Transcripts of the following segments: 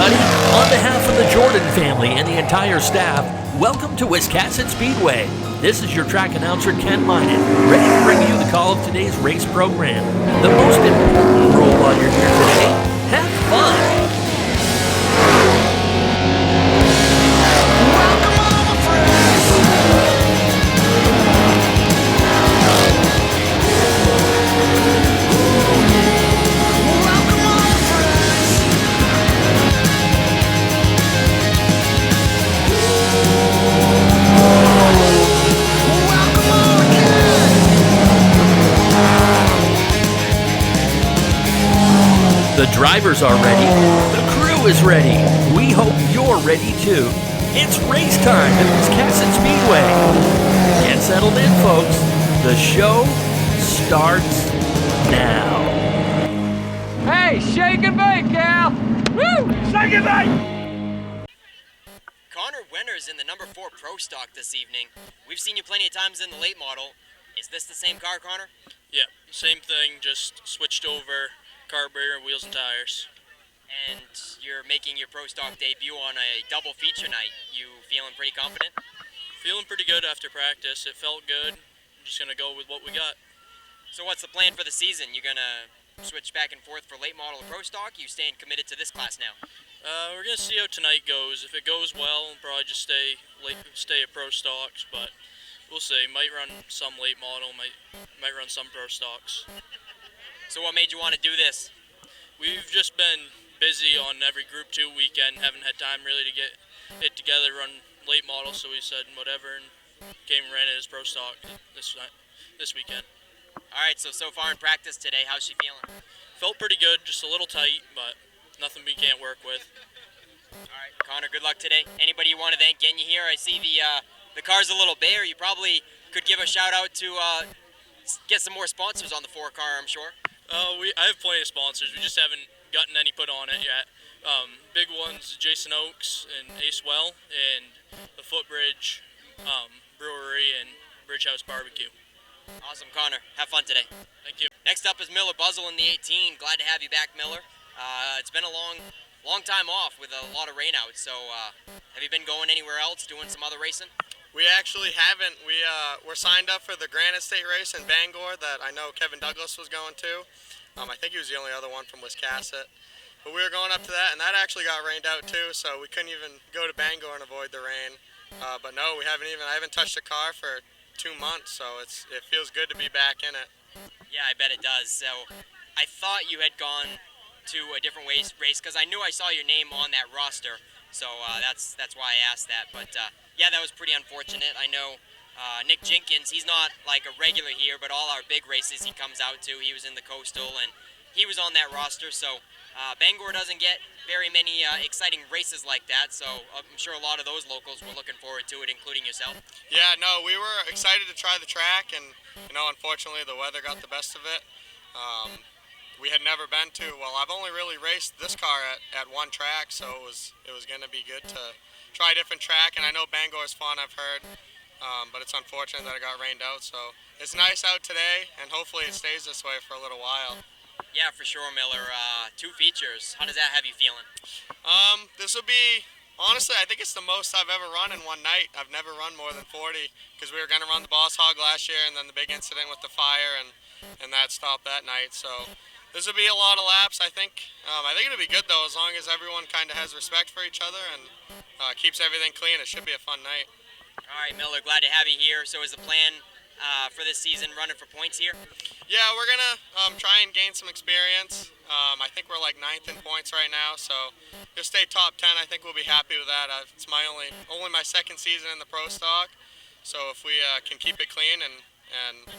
everybody. On behalf of the Jordan family and the entire staff, welcome to Wiscasset Speedway. This is your track announcer, Ken Minot, ready to bring you the call of today's race program. The most important rule while you're here today, have fun. The drivers are ready. The crew is ready. We hope you're ready too. It's race time at Wiscasset Speedway. Get settled in, folks. The show starts now. Hey, shake and bake, Cal! Woo! Shake and bake! Connor Wenner's in the number 4 Pro Stock this evening. We've seen you plenty of times in the late model. Is this the same car, Connor? Yeah, same thing, just switched over carburetor, wheels, and tires. And you're making your Pro Stock debut on a double feature night. You feeling pretty confident? Feeling pretty good after practice. It felt good. I'm just going to go with what we got. So what's the plan for the season? You going to switch back and forth for late model or Pro Stock? You staying committed to this class now? We're going to see how tonight goes. If it goes well, we'll probably just stay at Pro Stocks, but we'll see. Might run some late model, might run some Pro Stocks. So what made you want to do this? We've just been busy on every Group 2 weekend, haven't had time really to get it together, run late model, so we said whatever, and came and ran it as Pro Stock this weekend. Alright, so far in practice today, how's she feeling? Felt pretty good, just a little tight, but nothing we can't work with. Alright, Connor, good luck today. Anybody you want to thank getting you here? I see the car's a little bare. You probably could give a shout out to get some more sponsors on the 4 car, I'm sure. I have plenty of sponsors. We just haven't gotten any put on it yet. Big ones, Jason Oaks and Ace Well, and the Footbridge Brewery and Bridge House Barbecue. Awesome, Connor. Have fun today. Thank you. Next up is Miller Buzzell in the 18. Glad to have you back, Miller. It's been a long time off with a lot of rain out, so have you been going anywhere else, doing some other racing? We actually haven't. We're signed up for the Granite State race in Bangor that I know Kevin Douglas was going to. I think he was the only other one from Wiscasset. But we were going up to that, and that actually got rained out too, so we couldn't even go to Bangor and avoid the rain. But no, I haven't touched the car for 2 months, so it feels good to be back in it. Yeah, I bet it does. So I thought you had gone to a different race because I knew I saw your name on that roster. So that's why I asked that. But yeah, that was pretty unfortunate. I know Nick Jenkins, he's not like a regular here, but all our big races he comes out to. He was in the Coastal, and he was on that roster. So Bangor doesn't get very many exciting races like that. So I'm sure a lot of those locals were looking forward to it, including yourself. Yeah, no, we were excited to try the track, and unfortunately the weather got the best of it. We had never been to, I've only really raced this car at one track, so it was going to be good to try a different track, and I know Bangor is fun, I've heard, but it's unfortunate that it got rained out, so it's nice out today, and hopefully it stays this way for a little while. Yeah, for sure, Miller. 2 features. How does that have you feeling? This will be, honestly, I think it's the most I've ever run in one night. I've never run more than 40, because we were going to run the Boss Hog last year, and then the big incident with the fire, and that stopped that night, so this will be a lot of laps, I think. I think it'll be good, though, as long as everyone kind of has respect for each other and keeps everything clean. It should be a fun night. All right, Miller, glad to have you here. So is the plan for this season running for points here? Yeah, we're going to try and gain some experience. I think we're like 9th in points right now, so just stay top 10. I think we'll be happy with that. It's only my 2nd season in the Pro Stock, so if we can keep it clean and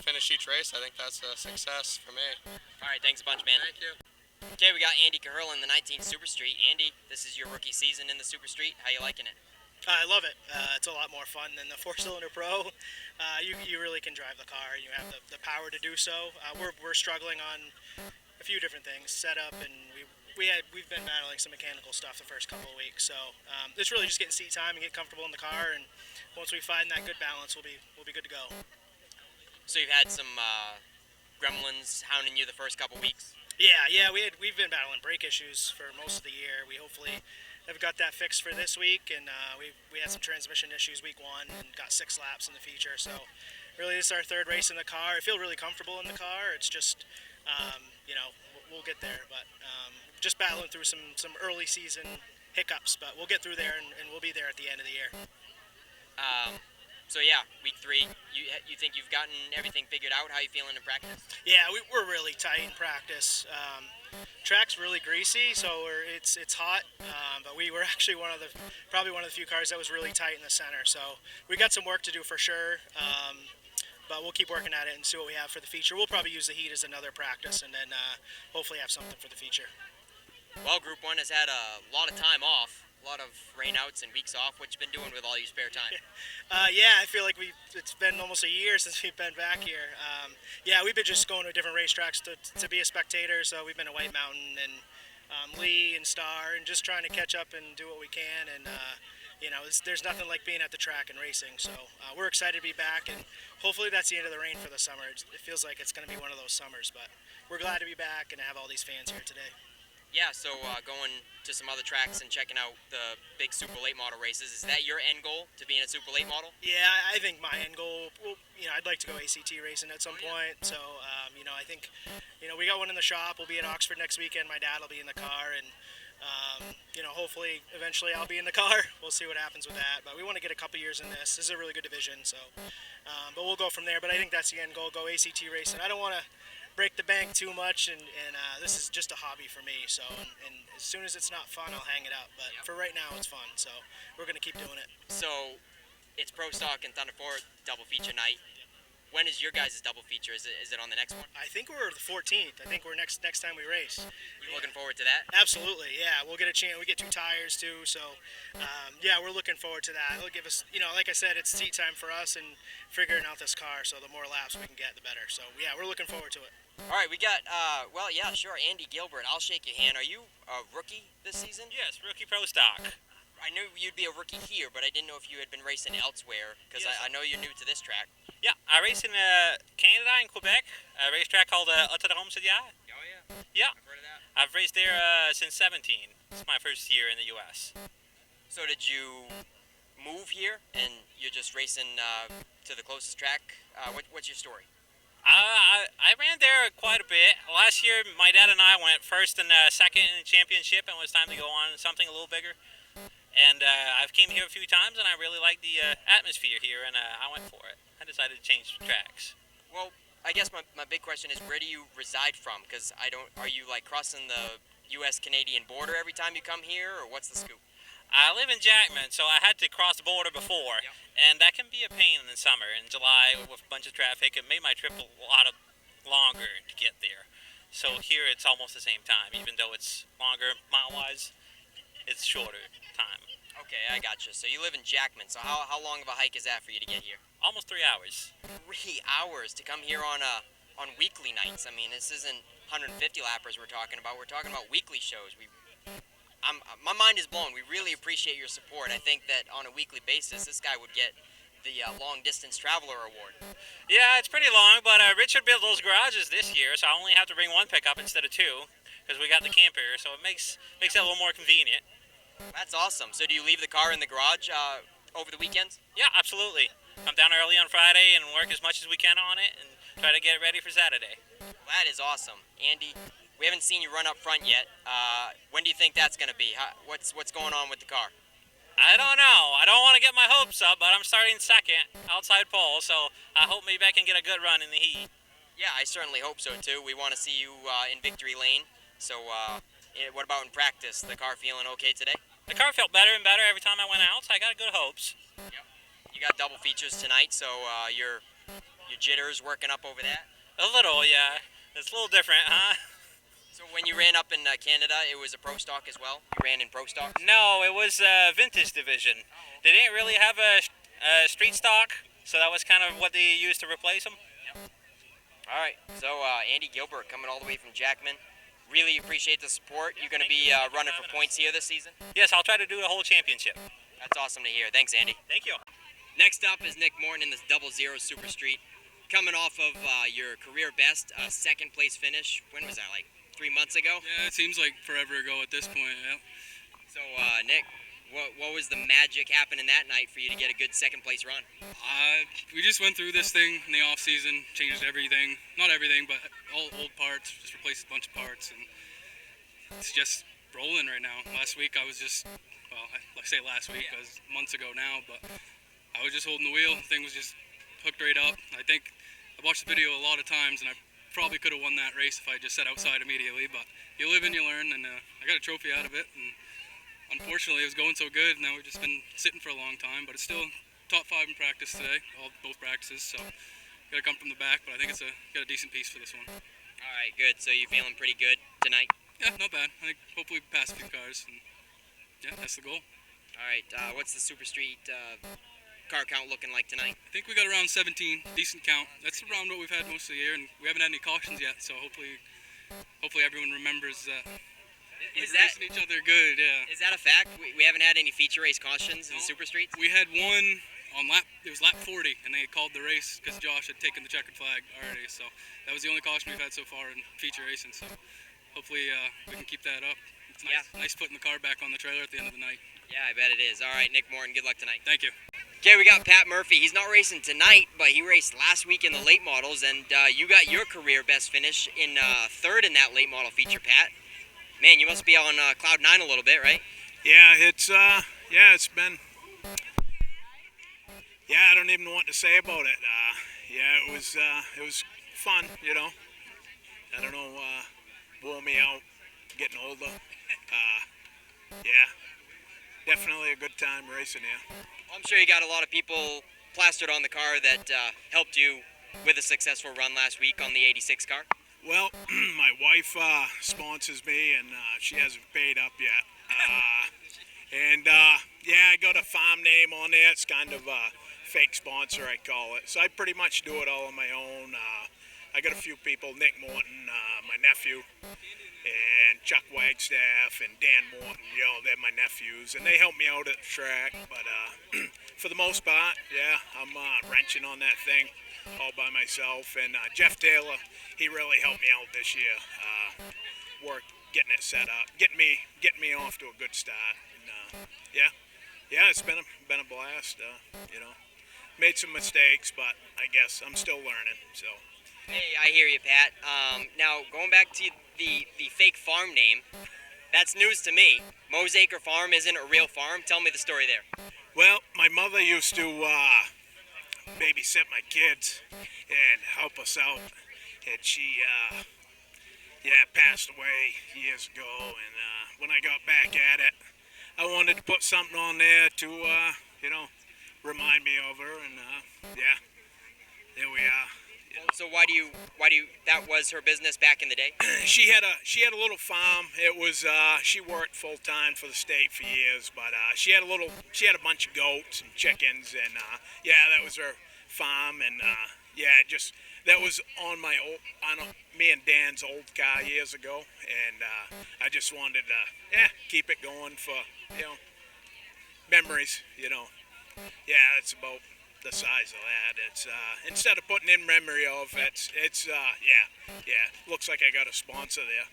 finish each race, I think that's a success for me. All right, thanks a bunch, man. Thank you. Okay, we got Andy Cahill in the 19 Super Street. Andy, this is your rookie season in the Super Street. How you liking it? I love it. It's a lot more fun than the 4-cylinder Pro. You really can drive the car. You have the power to do so. We're struggling on a few different things, setup, and we've been battling some mechanical stuff the first couple of weeks. So it's really just getting seat time and get comfortable in the car. And once we find that good balance, we'll be good to go. So you've had some gremlins hounding you the first couple weeks? Yeah, we've been battling brake issues for most of the year. We hopefully have got that fixed for this week, and we had some transmission issues week 1 and got 6 laps in the feature. So really, this is our 3rd race in the car. I feel really comfortable in the car. It's just, we'll get there, but just battling through some early season hiccups, but we'll get through there, and we'll be there at the end of the year. So yeah, week 3, you think you've gotten everything figured out? How are you feeling in practice? Yeah, we're really tight in practice. Track's really greasy, so it's hot, but we were actually probably one of the few cars that was really tight in the center. So we got some work to do for sure, but we'll keep working at it and see what we have for the feature. We'll probably use the heat as another practice, and then hopefully have something for the feature. Well, Group 1 has had a lot of time off. A lot of rainouts and weeks off. What you been doing with all your spare time? Yeah, I feel like it's been almost a year since we've been back here. We've been just going to different racetracks to be a spectator. So we've been to White Mountain and Lee and Star, and just trying to catch up and do what we can. And there's nothing like being at the track and racing. So we're excited to be back, and hopefully that's the end of the rain for the summer. It feels like it's going to be one of those summers, but we're glad to be back and to have all these fans here today. Yeah, so going to some other tracks and checking out the big Super Late Model races, is that your end goal, to be in a Super Late Model? Yeah, I think my end goal, I'd like to go ACT racing at some point. So, I think, we got one in the shop. We'll be at Oxford next weekend. My dad will be in the car, and, hopefully eventually I'll be in the car. We'll see what happens with that. But we want to get a couple years in this. This is a really good division, so, but we'll go from there. But I think that's the end goal, go ACT racing. I don't want to break the bank too much, and this is just a hobby for me, so and as soon as it's not fun, I'll hang it up, but for right now it's fun, so we're going to keep doing it. So it's Pro Stock and Thunder 4 double feature night. When is your guys' double feature? Is it on the next one? I think we're the 14th. I think we're next time we race. You looking forward to that? Absolutely, yeah. We'll get a chance. We get 2 tires too, so we're looking forward to that. It'll give us, like I said, it's seat time for us and figuring out this car. So the more laps we can get, the better. So yeah, we're looking forward to it. All right, we got Andy Gilbert. I'll shake your hand. Are you a rookie this season? Yes, rookie Pro Stock. I knew you'd be a rookie here, but I didn't know if you had been racing elsewhere, because Yes. I know you're new to this track. Yeah, I race in Canada, in Quebec, a racetrack called Autodrome Cédière. Oh yeah. Yeah, I've heard of that. I've raced there since 17. It's my first year in the U.S. So did you move here and you're just racing to the closest track? What's your story? I ran there quite a bit. Last year, my dad and I went first and second in the championship, and it was time to go on something a little bigger. And I've came here a few times, and I really like the atmosphere here, and I went for it. I decided to change tracks. Well, I guess my big question is, where do you reside from? Because are you like crossing the U.S.-Canadian border every time you come here, or what's the scoop? I live in Jackman, so I had to cross the border before, and that can be a pain in the summer. In July, with a bunch of traffic, it made my trip a lot longer to get there. So here it's almost the same time, even though it's longer mile-wise, it's shorter time. Okay, I gotcha. So you live in Jackman. So how long of a hike is that for you to get here? Almost 3 hours. 3 hours to come here on weekly nights. I mean, this isn't 150 lappers we're talking about. We're talking about weekly shows. My mind is blown. We really appreciate your support. I think that on a weekly basis, this guy would get the Long Distance Traveler Award. Yeah, it's pretty long, but Richard built those garages this year, so I only have to bring 1 pickup instead of 2, because we got the camper, so it makes it a little more convenient. That's awesome. So do you leave the car in the garage over the weekends? Yeah, absolutely. Come down early on Friday and work as much as we can on it, and try to get it ready for Saturday. Well, that is awesome. Andy, we haven't seen you run up front yet. When do you think that's going to be? What's going on with the car? I don't know. I don't want to get my hopes up, but I'm starting second, outside pole, so I hope maybe I can get a good run in the heat. Yeah, I certainly hope so, too. We want to see you in victory lane. So what about in practice? The car feeling okay today? The car felt better and better every time I went out, so I got good hopes. Yep. You got double features tonight, so your jitters working up over that? A little, yeah. It's a little different, huh? So when you ran up in Canada, it was a Pro Stock as well? You ran in Pro Stock? No, it was a vintage division. They didn't really have a street stock, so that was kind of what they used to replace them. Yep. All right, so Andy Gilbert coming all the way from Jackman. Really appreciate the support. You're going to be running for points here this season? Yes, I'll try to do the whole championship. That's awesome to hear. Thanks, Andy. Thank you. Next up is Nick Morton in this 00 Super Street. Coming off of your career best, second place finish. When was that, like 3 months ago? Yeah, it seems like forever ago at this point, yeah. So, Nick, what was the magic happening that night for you to get a good second place run? We just went through this thing in the off season, changed everything. Not everything, but all old parts. Just replaced a bunch of parts, and it's just rolling right now. Last week I was just, well, I say last week, because months ago now, but I was just holding the wheel. The thing was just hooked right up. I think I watched the video a lot of times, and I probably could have won that race if I just sat outside immediately. But you live and you learn, and I got a trophy out of it. And unfortunately, it was going so good. Now we've just been sitting for a long time, but it's still top 5 in practice today, both practices. So got to come from the back, but I think got a decent piece for this one. All right, good. So you feeling pretty good tonight? Yeah, not bad. I think hopefully we pass a few cars, and yeah, that's the goal. All right, what's the Super Street car count looking like tonight? I think we got around 17, decent count. That's around what we've had most of the year, and we haven't had any cautions yet. So hopefully everyone remembers Is that racing each other good. Yeah. is that a fact? We haven't had any feature race cautions in the Super Streets. We had one on it was lap 40, and they called the race because Josh had taken the checkered flag already. So that was the only caution we've had so far in feature racing. So hopefully we can keep that up. It's nice putting the car back on the trailer at the end of the night. Yeah, I bet it is. All right, Nick Morton, good luck tonight. Thank you. Okay, we got Pat Murphy. He's not racing tonight, but he raced last week in the late models, and you got your career best finish in third in that late model feature, Pat. Man, you must be on cloud 9 a little bit, right? Yeah, it's been. Yeah, I don't even know what to say about it. It was fun, you know. I don't know, wore me out, getting older. Definitely a good time racing here. I'm sure you got a lot of people plastered on the car that helped you with a successful run last week on the 86 car. Well, my wife sponsors me, and she hasn't paid up yet. I got a farm name on there. It's kind of a fake sponsor, I call it. So I pretty much do it all on my own. I got a few people, Nick Morton, my nephew, and Chuck Wagstaff and Dan Morton. You know, they're my nephews, and they help me out at the track. But for the most part, yeah, I'm wrenching on that thing all by myself. And Jeff Taylor, he really helped me out this year. Getting it set up, getting me off to a good start. And, it's been a blast. You know, made some mistakes, but I guess I'm still learning. So. Hey, I hear you, Pat. Now, going back to the fake farm name, that's news to me. Moseacre Farm isn't a real farm. Tell me the story there. Well, my mother used to babysit my kids and help us out, and she passed away years ago. And when I got back at it, I wanted to put something on there to remind me of her, and there we are. So why do you that was her business back in the day? She had a little farm. It was she worked full time for the state for years, but she had a bunch of goats and chickens, and that was her farm. And that was on me and Dan's old car years ago, and I just wanted to keep it going for memories. It's about the size of that. It's instead of putting in memory of, looks like I got a sponsor there.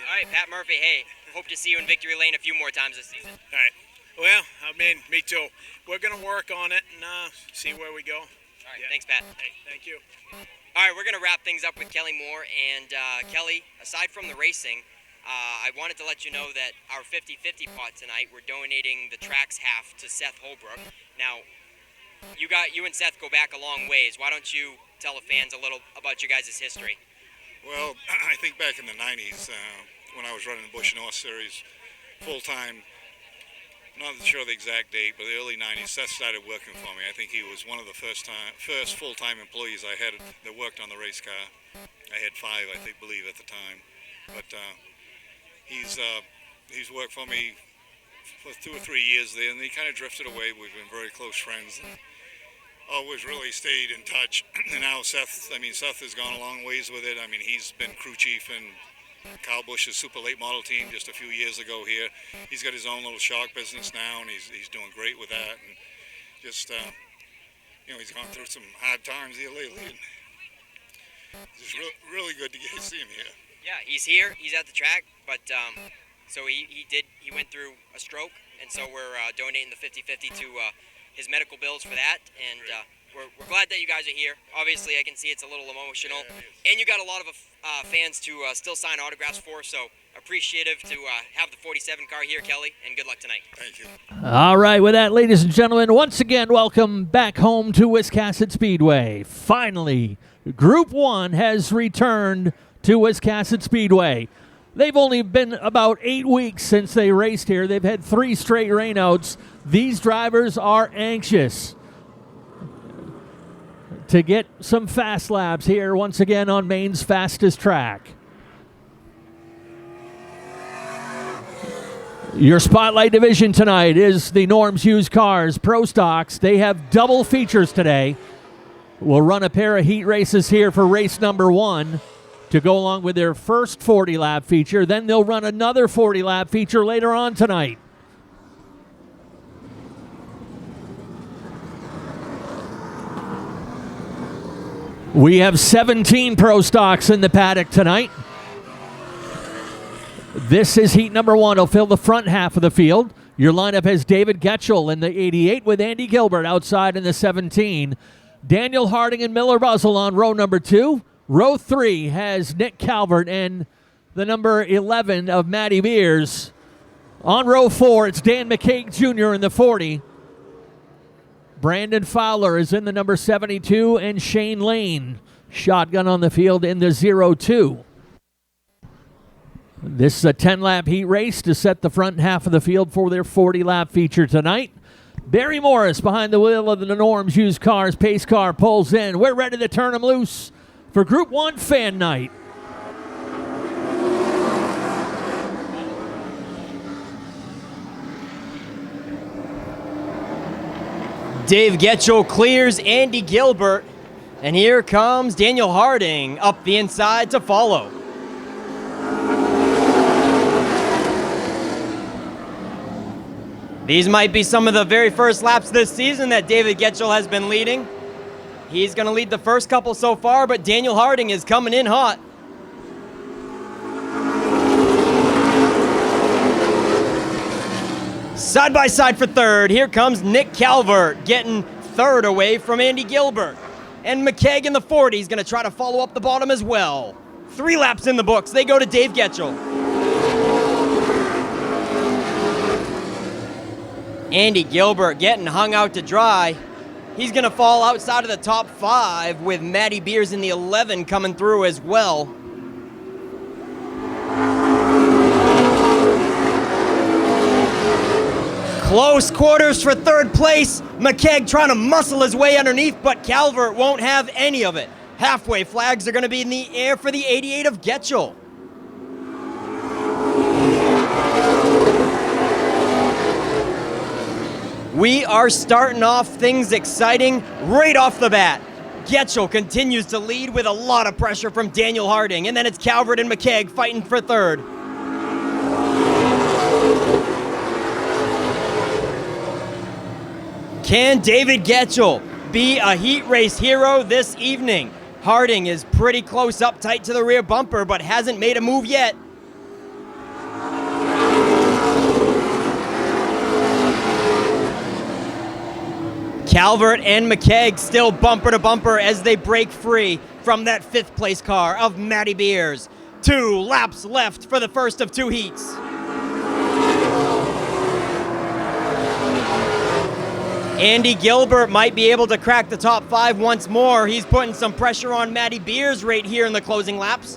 All right, Pat Murphy, hey, hope to see you in Victory Lane a few more times this season. All right. Well, I mean, me too. We're going to work on it and see where we go. All right, thanks, Pat. Hey, thank you. All right, we're going to wrap things up with Kelly Moore. And Kelly, aside from the racing, I wanted to let you know that our 50-50 pot tonight, we're donating the track's half to Seth Holbrook. Now, you and Seth go back a long ways. Why don't you tell the fans a little about your guys' history? Well, I think back in the 90s, when I was running the Bush North Series full-time, not sure the exact date, but the early 90s, Seth started working for me. I think he was one of the first full-time employees I had that worked on the race car. I had 5, I believe, at the time. But he's worked for me for 2 or 3 years there, and he kind of drifted away. We've been very close friends and always really stayed in touch. And now Seth has gone a long ways with it. I mean, he's been crew chief in Kyle Busch's super late model team just a few years ago here. He's got his own little shark business now, and he's doing great with that. And just, he's gone through some hard times here lately. And it's just really good to see him here. Yeah, he's here. He's at the track, but So he went through a stroke, and so we're donating the 50-50 to his medical bills for that, and we're glad that you guys are here. Obviously, I can see it's a little emotional, and you got a lot of fans to still sign autographs for, so appreciative to have the 47 car here, Kelly, and good luck tonight. Thank you. All right, with that, ladies and gentlemen, once again, welcome back home to Wiscasset Speedway. Finally, Group 1 has returned to Wiscasset Speedway. They've only been about 8 weeks since they raced here. They've had 3 straight rainouts. These drivers are anxious to get some fast laps here once again on Maine's fastest track. Your Spotlight division tonight is the Norm's Used Cars Pro Stocks. They have double features today. We'll run a pair of heat races here for race number 1 to go along with their first 40-lap feature. Then they'll run another 40-lap feature later on tonight. We have 17 Pro Stocks in the paddock tonight. This is heat number 1. It'll fill the front half of the field. Your lineup has David Getchell in the 88 with Andy Gilbert outside in the 17. Daniel Harding and Miller Buzzell on row number 2. Row 3 has Nick Calvert and the number 11 of Matty Beers. On row 4, it's Dan McCaig Jr. in the 40. Brandon Fowler is in the number 72, and Shane Lane, shotgun on the field in the 02. This is a 10-lap heat race to set the front half of the field for their 40-lap feature tonight. Barry Morris behind the wheel of the Norm's Used Cars pace car pulls in. We're ready to turn them loose for Group 1 Fan Night. Dave Getchell clears Andy Gilbert, and here comes Daniel Harding up the inside to follow. These might be some of the very first laps this season that David Getchell has been leading. He's going to lead the first couple so far, but Daniel Harding is coming in hot. Side by side for third, here comes Nick Calvert getting third away from Andy Gilbert. And McKegg in the 40 is going to try to follow up the bottom as well. 3 laps in the books, they go to Dave Getchell. Andy Gilbert getting hung out to dry. He's going to fall outside of the top 5 with Matty Beers in the 11 coming through as well. Close quarters for third place. McKegg trying to muscle his way underneath, but Calvert won't have any of it. Halfway flags are going to be in the air for the 88 of Getchell. We are starting off things exciting right off the bat. Getchell continues to lead with a lot of pressure from Daniel Harding, and then it's Calvert and McKegg fighting for third. Can David Getchell be a heat race hero this evening? Harding is pretty close up tight to the rear bumper, but hasn't made a move yet. Calvert and McKegg still bumper to bumper as they break free from that 5th place car of Matty Beers. 2 laps left for the first of 2 heats. Andy Gilbert might be able to crack the top 5 once more. He's putting some pressure on Matty Beers right here in the closing laps.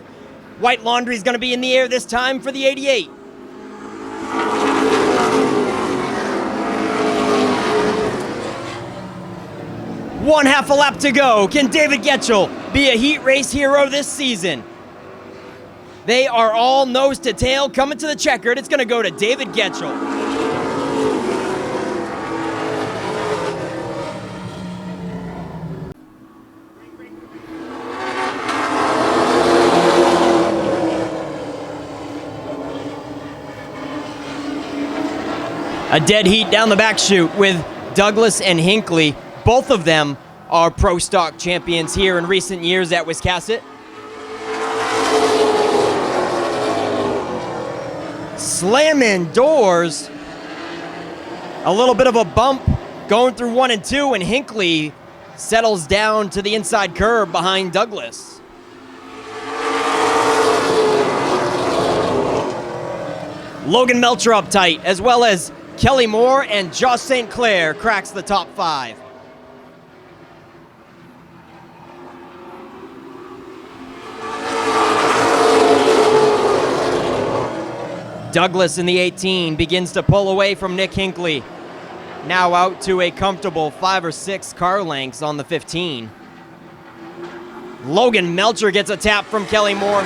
White Laundry's going to be in the air this time for the 88. One half a lap to go. Can David Getchell be a heat race hero this season? They are all nose to tail coming to the checkered. It's going to go to David Getchell. A dead heat down the back chute with Douglas and Hinckley. Both of them are Pro Stock champions here in recent years at Wiscasset. slamming doors. A little bit of a bump going through 1 and 2, and Hinckley settles down to the inside curb behind Douglas. Logan Melcher up tight, as well as Kelly Moore and Josh St. Clair cracks the top 5. Douglas in the 18 begins to pull away from Nick Hinckley. Now out to a comfortable 5 or 6 car lengths on the 15. Logan Melcher gets a tap from Kelly Moore.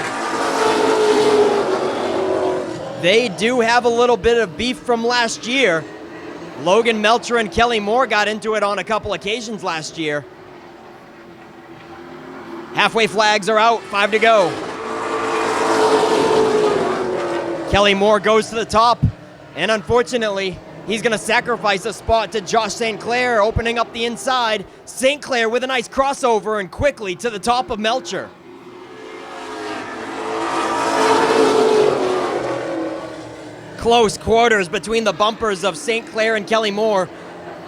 They do have a little bit of beef from last year. Logan Melcher and Kelly Moore got into it on a couple occasions last year. Halfway flags are out, 5 to go. Kelly Moore goes to the top, and unfortunately, he's going to sacrifice a spot to Josh St. Clair, opening up the inside. St. Clair with a nice crossover and quickly to the top of Melcher. Close quarters between the bumpers of St. Clair and Kelly Moore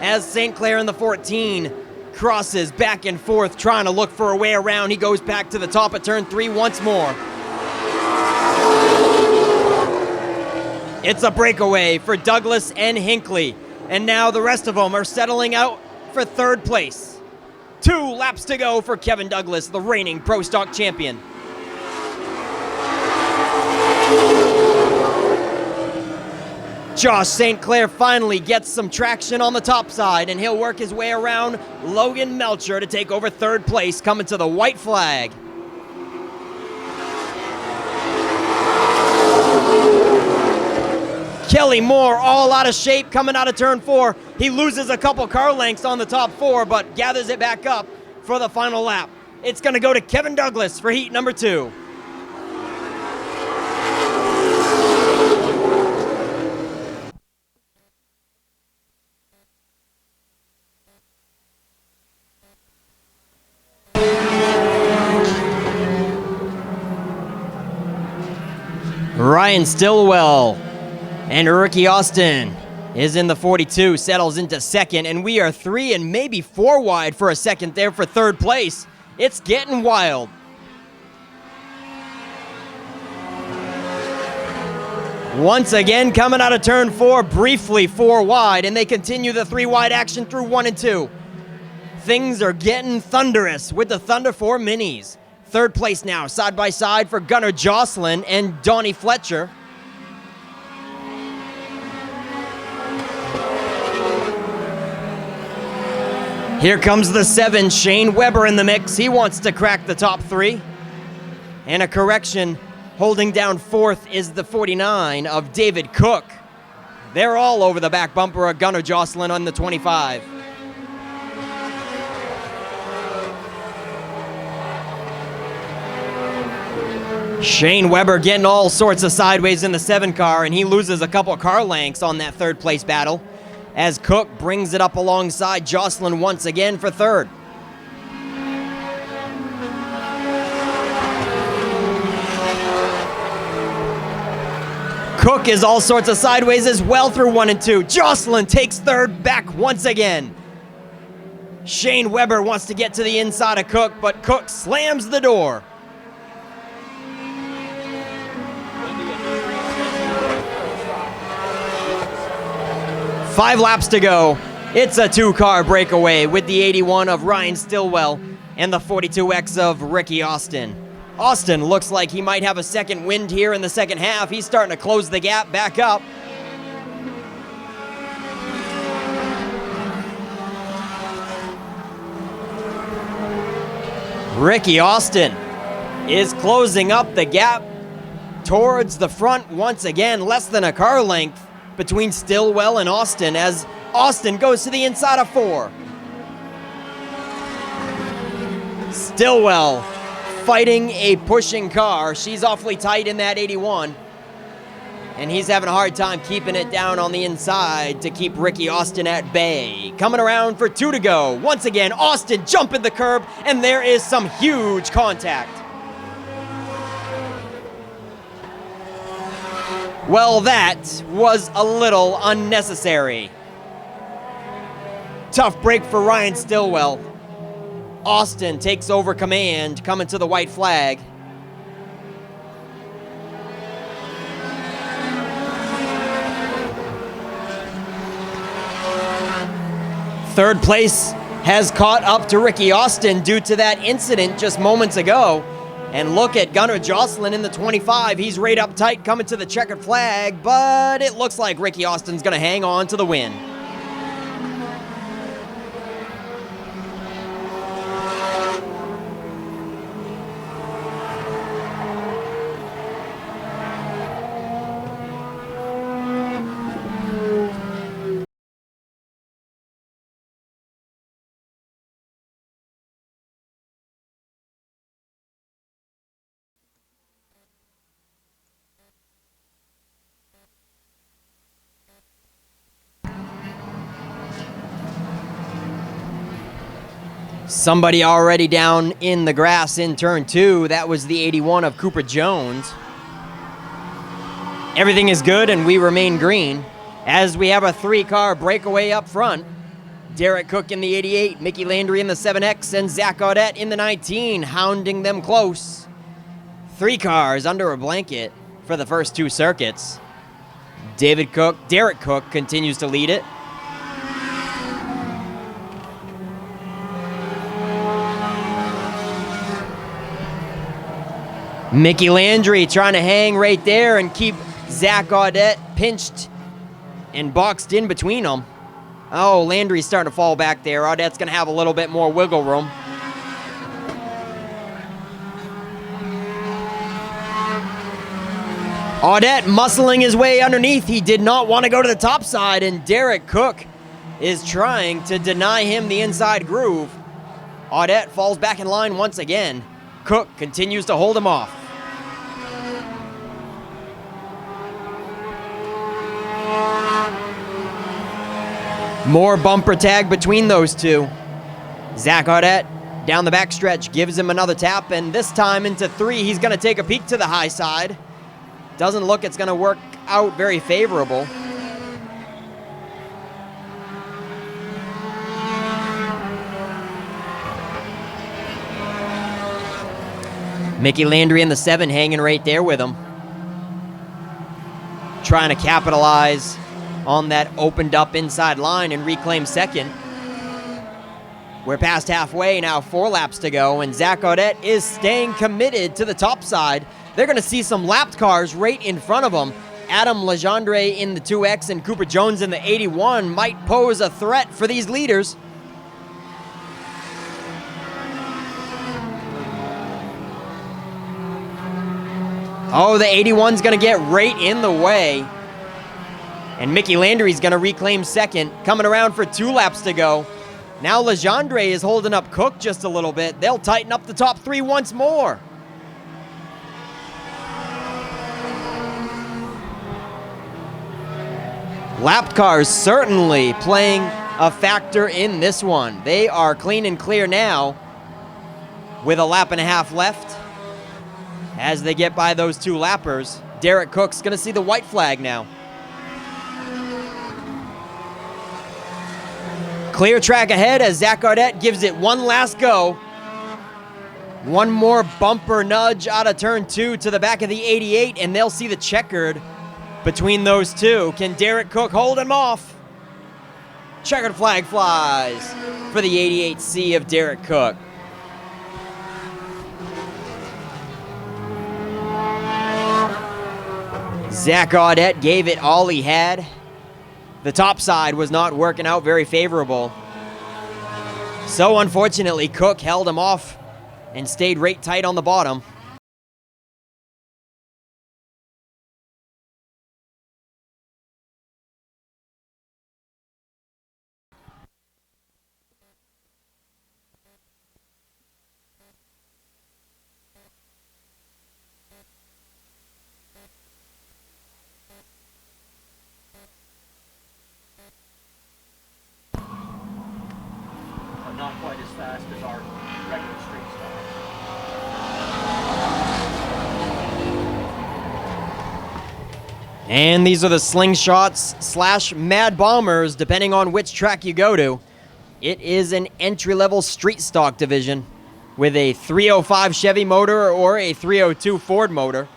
as St. Clair in the 14 crosses back and forth, trying to look for a way around. He goes back to the top of turn 3 once more. It's a breakaway for Douglas and Hinckley, and now the rest of them are settling out for 3rd place. 2 laps to go for Kevin Douglas, the reigning Pro Stock champion. Josh St. Clair finally gets some traction on the top side, and he'll work his way around Logan Melcher to take over 3rd place, coming to the white flag. Kelly Moore all out of shape coming out of turn 4. He loses a couple car lengths on the top 4, but gathers it back up for the final lap. It's going to go to Kevin Douglas for heat number 2. Ryan Stillwell and Ricky Austin is in the 42, settles into 2nd, and we are 3 and maybe 4 wide for a second there for 3rd place. It's getting wild. Once again, coming out of turn 4, briefly 4 wide, and they continue the 3 wide action through 1 and 2. Things are getting thunderous with the Thunder 4 Minis. 3rd place now, side by side for Gunnar Jocelyn and Donnie Fletcher. Here comes the 7, Shane Weber in the mix. He wants to crack the top 3. And a correction, holding down 4th is the 49 of David Cook. They're all over the back bumper of Gunnar Jocelyn on the 25. Shane Weber getting all sorts of sideways in the 7 car, and he loses a couple car lengths on that 3rd place battle as Cook brings it up alongside Jocelyn once again for 3rd. Cook is all sorts of sideways as well through 1 and 2. Jocelyn takes 3rd back once again. Shane Weber wants to get to the inside of Cook, but Cook slams the door. Five laps to go. It's a 2-car breakaway with the 81 of Ryan Stillwell and the 42X of Ricky Austin. Austin looks like he might have a second wind here in the second half. He's starting to close the gap back up. Ricky Austin is closing up the gap towards the front once again, less than a car length between Stillwell and Austin as Austin goes to the inside of 4. Stillwell fighting a pushing car. She's awfully tight in that 81. And he's having a hard time keeping it down on the inside to keep Ricky Austin at bay. Coming around for 2 to go. Once again, Austin jumping the curb, and there is some huge contact. Well, that was a little unnecessary. Tough break for Ryan Stillwell. Austin takes over command, coming to the white flag. Third place has caught up to Ricky Austin due to that incident just moments ago. And look at Gunnar Jocelyn in the 25. He's right up tight coming to the checkered flag, but it looks like Ricky Austin's going to hang on to the win. Somebody already down in the grass in turn 2. That was the 81 of Cooper Jones. Everything is good and we remain green as we have a 3-car breakaway up front. Derek Cook in the 88, Mickey Landry in the 7X, and Zach Audette in the 19, hounding them close. 3 cars under a blanket for the first 2 circuits. Derek Cook continues to lead it. Mickey Landry trying to hang right there and keep Zach Audette pinched and boxed in between them. Oh, Landry's starting to fall back there. Audette's going to have a little bit more wiggle room. Audette muscling his way underneath. He did not want to go to the top side, and Derek Cook is trying to deny him the inside groove. Audette falls back in line once again. Cook continues to hold him off. More bumper tag between those two. Zach Audette down the backstretch gives him another tap, and this time into 3, he's going to take a peek to the high side. Doesn't look it's going to work out very favorable. Mickey Landry in the 7 hanging right there with him. Trying to capitalize on that opened up inside line and reclaim second. We're past halfway now, 4 laps to go, and Zach Audette is staying committed to the top side. They're going to see some lapped cars right in front of them. Adam Legendre in the 2X and Cooper Jones in the 81 might pose a threat for these leaders. Oh, the 81's going to get right in the way. And Mickey Landry's going to reclaim second, coming around for 2 laps to go. Now Legendre is holding up Cook just a little bit. They'll tighten up the top 3 once more. Lapped cars certainly playing a factor in this one. They are clean and clear now with a lap and a half left. As they get by those 2 lappers, Derek Cook's going to see the white flag now. Clear track ahead as Zach Audette gives it one last go. One more bumper nudge out of turn 2 to the back of the 88, and they'll see the checkered between those 2. Can Derek Cook hold him off? Checkered flag flies for the 88C of Derek Cook. Zach Audette gave it all he had. The top side was not working out very favorable. So unfortunately, Cook held him off and stayed right tight on the bottom. Not quite as fast as our regular street style. And these are the Slingshots / Mad Bombers, depending on which track you go to. It is an entry-level street stock division with a 305 Chevy motor or a 302 Ford motor.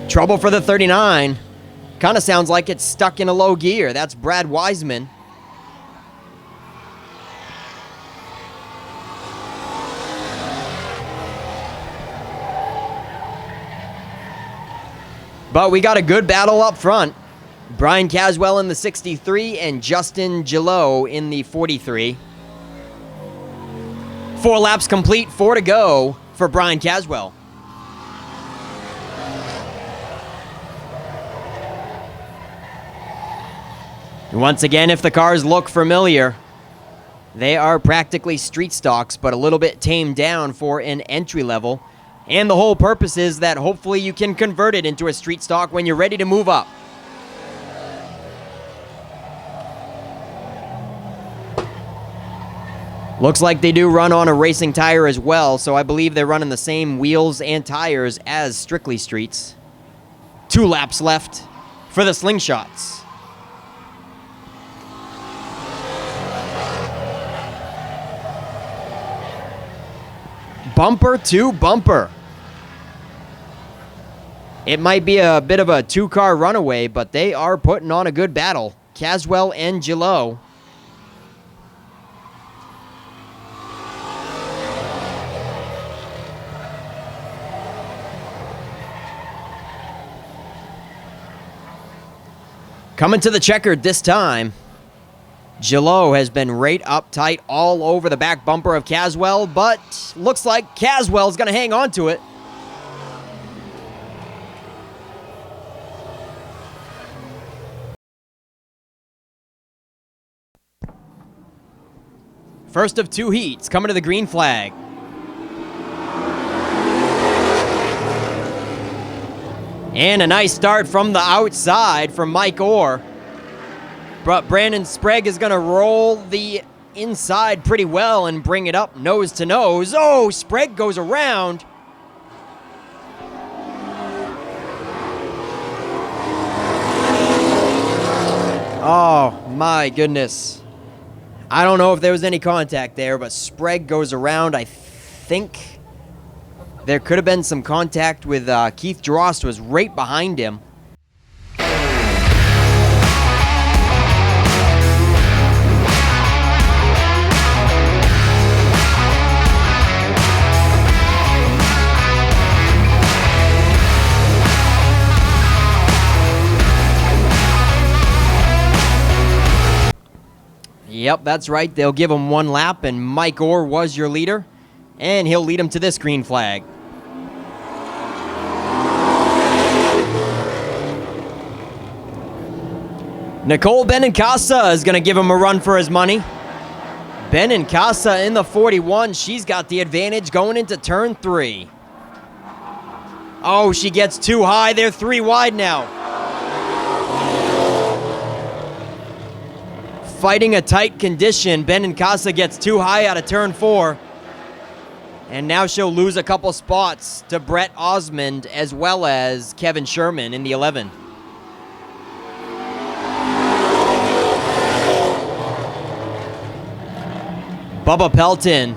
Trouble for the 39. Kind of sounds like it's stuck in a low gear. That's Brad Wiseman. But we got a good battle up front. Brian Caswell in the 63 and Justin Gillot in the 43. 4 laps complete, 4 to go for Brian Caswell. Once again, if the cars look familiar, they are practically street stocks, but a little bit tamed down for an entry level. And the whole purpose is that hopefully you can convert it into a street stock when you're ready to move up. Looks like they do run on a racing tire as well, so I believe they're running the same wheels and tires as Strictly Streets. 2 laps left for the Slingshots. Bumper to bumper. It might be a bit of a 2-car runaway, but they are putting on a good battle. Caswell and Gillot. Coming to the checkered this time. Gillot has been right up tight all over the back bumper of Caswell, but looks like Caswell's going to hang on to it. First of 2 heats coming to the green flag. And a nice start from the outside from Mike Orr. But Brandon Sprague is going to roll the inside pretty well and bring it up nose to nose. Oh, Sprague goes around. Oh, my goodness. I don't know if there was any contact there, but Sprague goes around. I think there could have been some contact with Keith Drost, was right behind him. Yep, that's right. They'll give him 1 lap, and Mike Orr was your leader, and he'll lead him to this green flag. Nicole Benincasa is going to give him a run for his money. Benincasa in the 41. She's got the advantage going into turn 3. Oh, she gets too high. They're 3 wide now. Fighting a tight condition, Benincasa gets too high out of turn 4. And now she'll lose a couple spots to Brett Osmond as well as Kevin Sherman in the 11. Bubba Pelton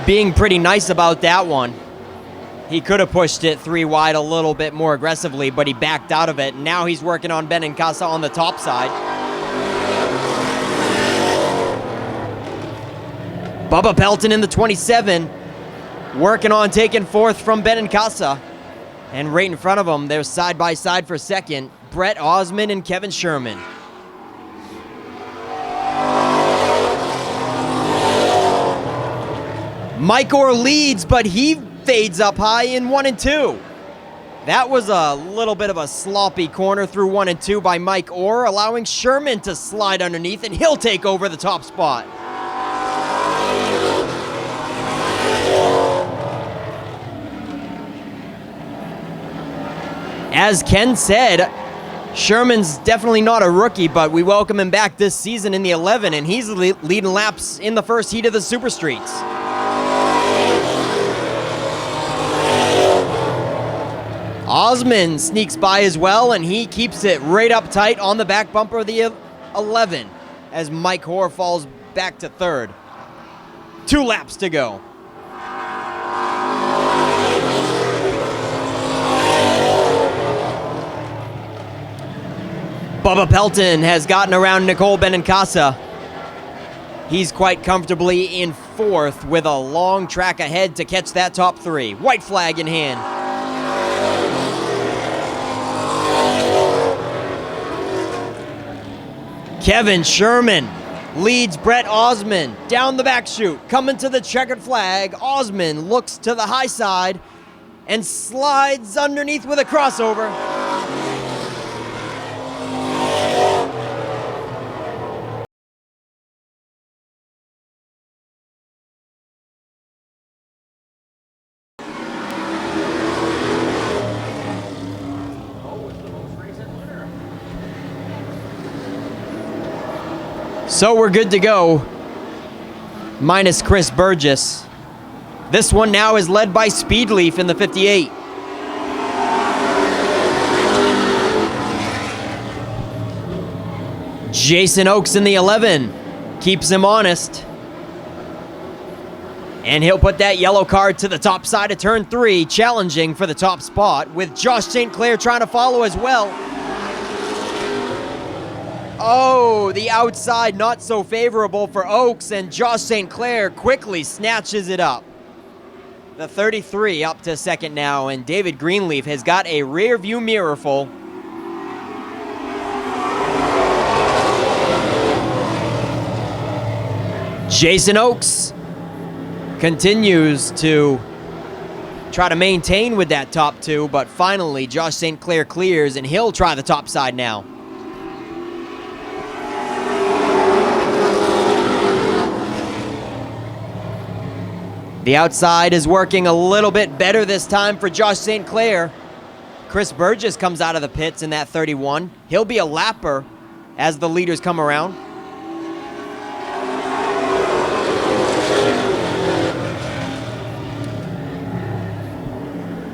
being pretty nice about that one. He could have pushed it 3 wide a little bit more aggressively, but he backed out of it. Now he's working on Benincasa on the top side. Bubba Pelton in the 27, working on taking 4th from Benincasa. And right in front of him, they're side by side for 2nd, Brett Osmond and Kevin Sherman. Mike Orr leads, but he fades up high in 1 and 2. That was a little bit of a sloppy corner through 1 and 2 by Mike Orr, allowing Sherman to slide underneath, and he'll take over the top spot. As Ken said, Sherman's definitely not a rookie, but we welcome him back this season in the 11, and he's leading laps in the first heat of the Super Streets. Osman sneaks by as well, and he keeps it right up tight on the back bumper of the 11 as Mike Hoare falls back to third. 2 laps to go. Bubba Pelton has gotten around Nicole Benincasa. He's quite comfortably in 4th with a long track ahead to catch that top 3. White flag in hand. Kevin Sherman leads Brett Osman down the back chute. Coming to the checkered flag, Osman looks to the high side and slides underneath with a crossover. So we're good to go, minus Chris Burgess. This one now is led by Speedleaf in the 58. Jason Oakes in the 11 keeps him honest. And he'll put that yellow card to the top side of turn 3, challenging for the top spot, with Josh St. Clair trying to follow as well. Oh, the outside not so favorable for Oakes, and Josh St. Clair quickly snatches it up. The 33 up to second now, and David Greenleaf has got a rear view mirror full. Jason Oakes continues to try to maintain with that top 2, but finally Josh St. Clair clears, and he'll try the top side now. The outside is working a little bit better this time for Josh St. Clair. Chris Burgess comes out of the pits in that 31. He'll be a lapper as the leaders come around.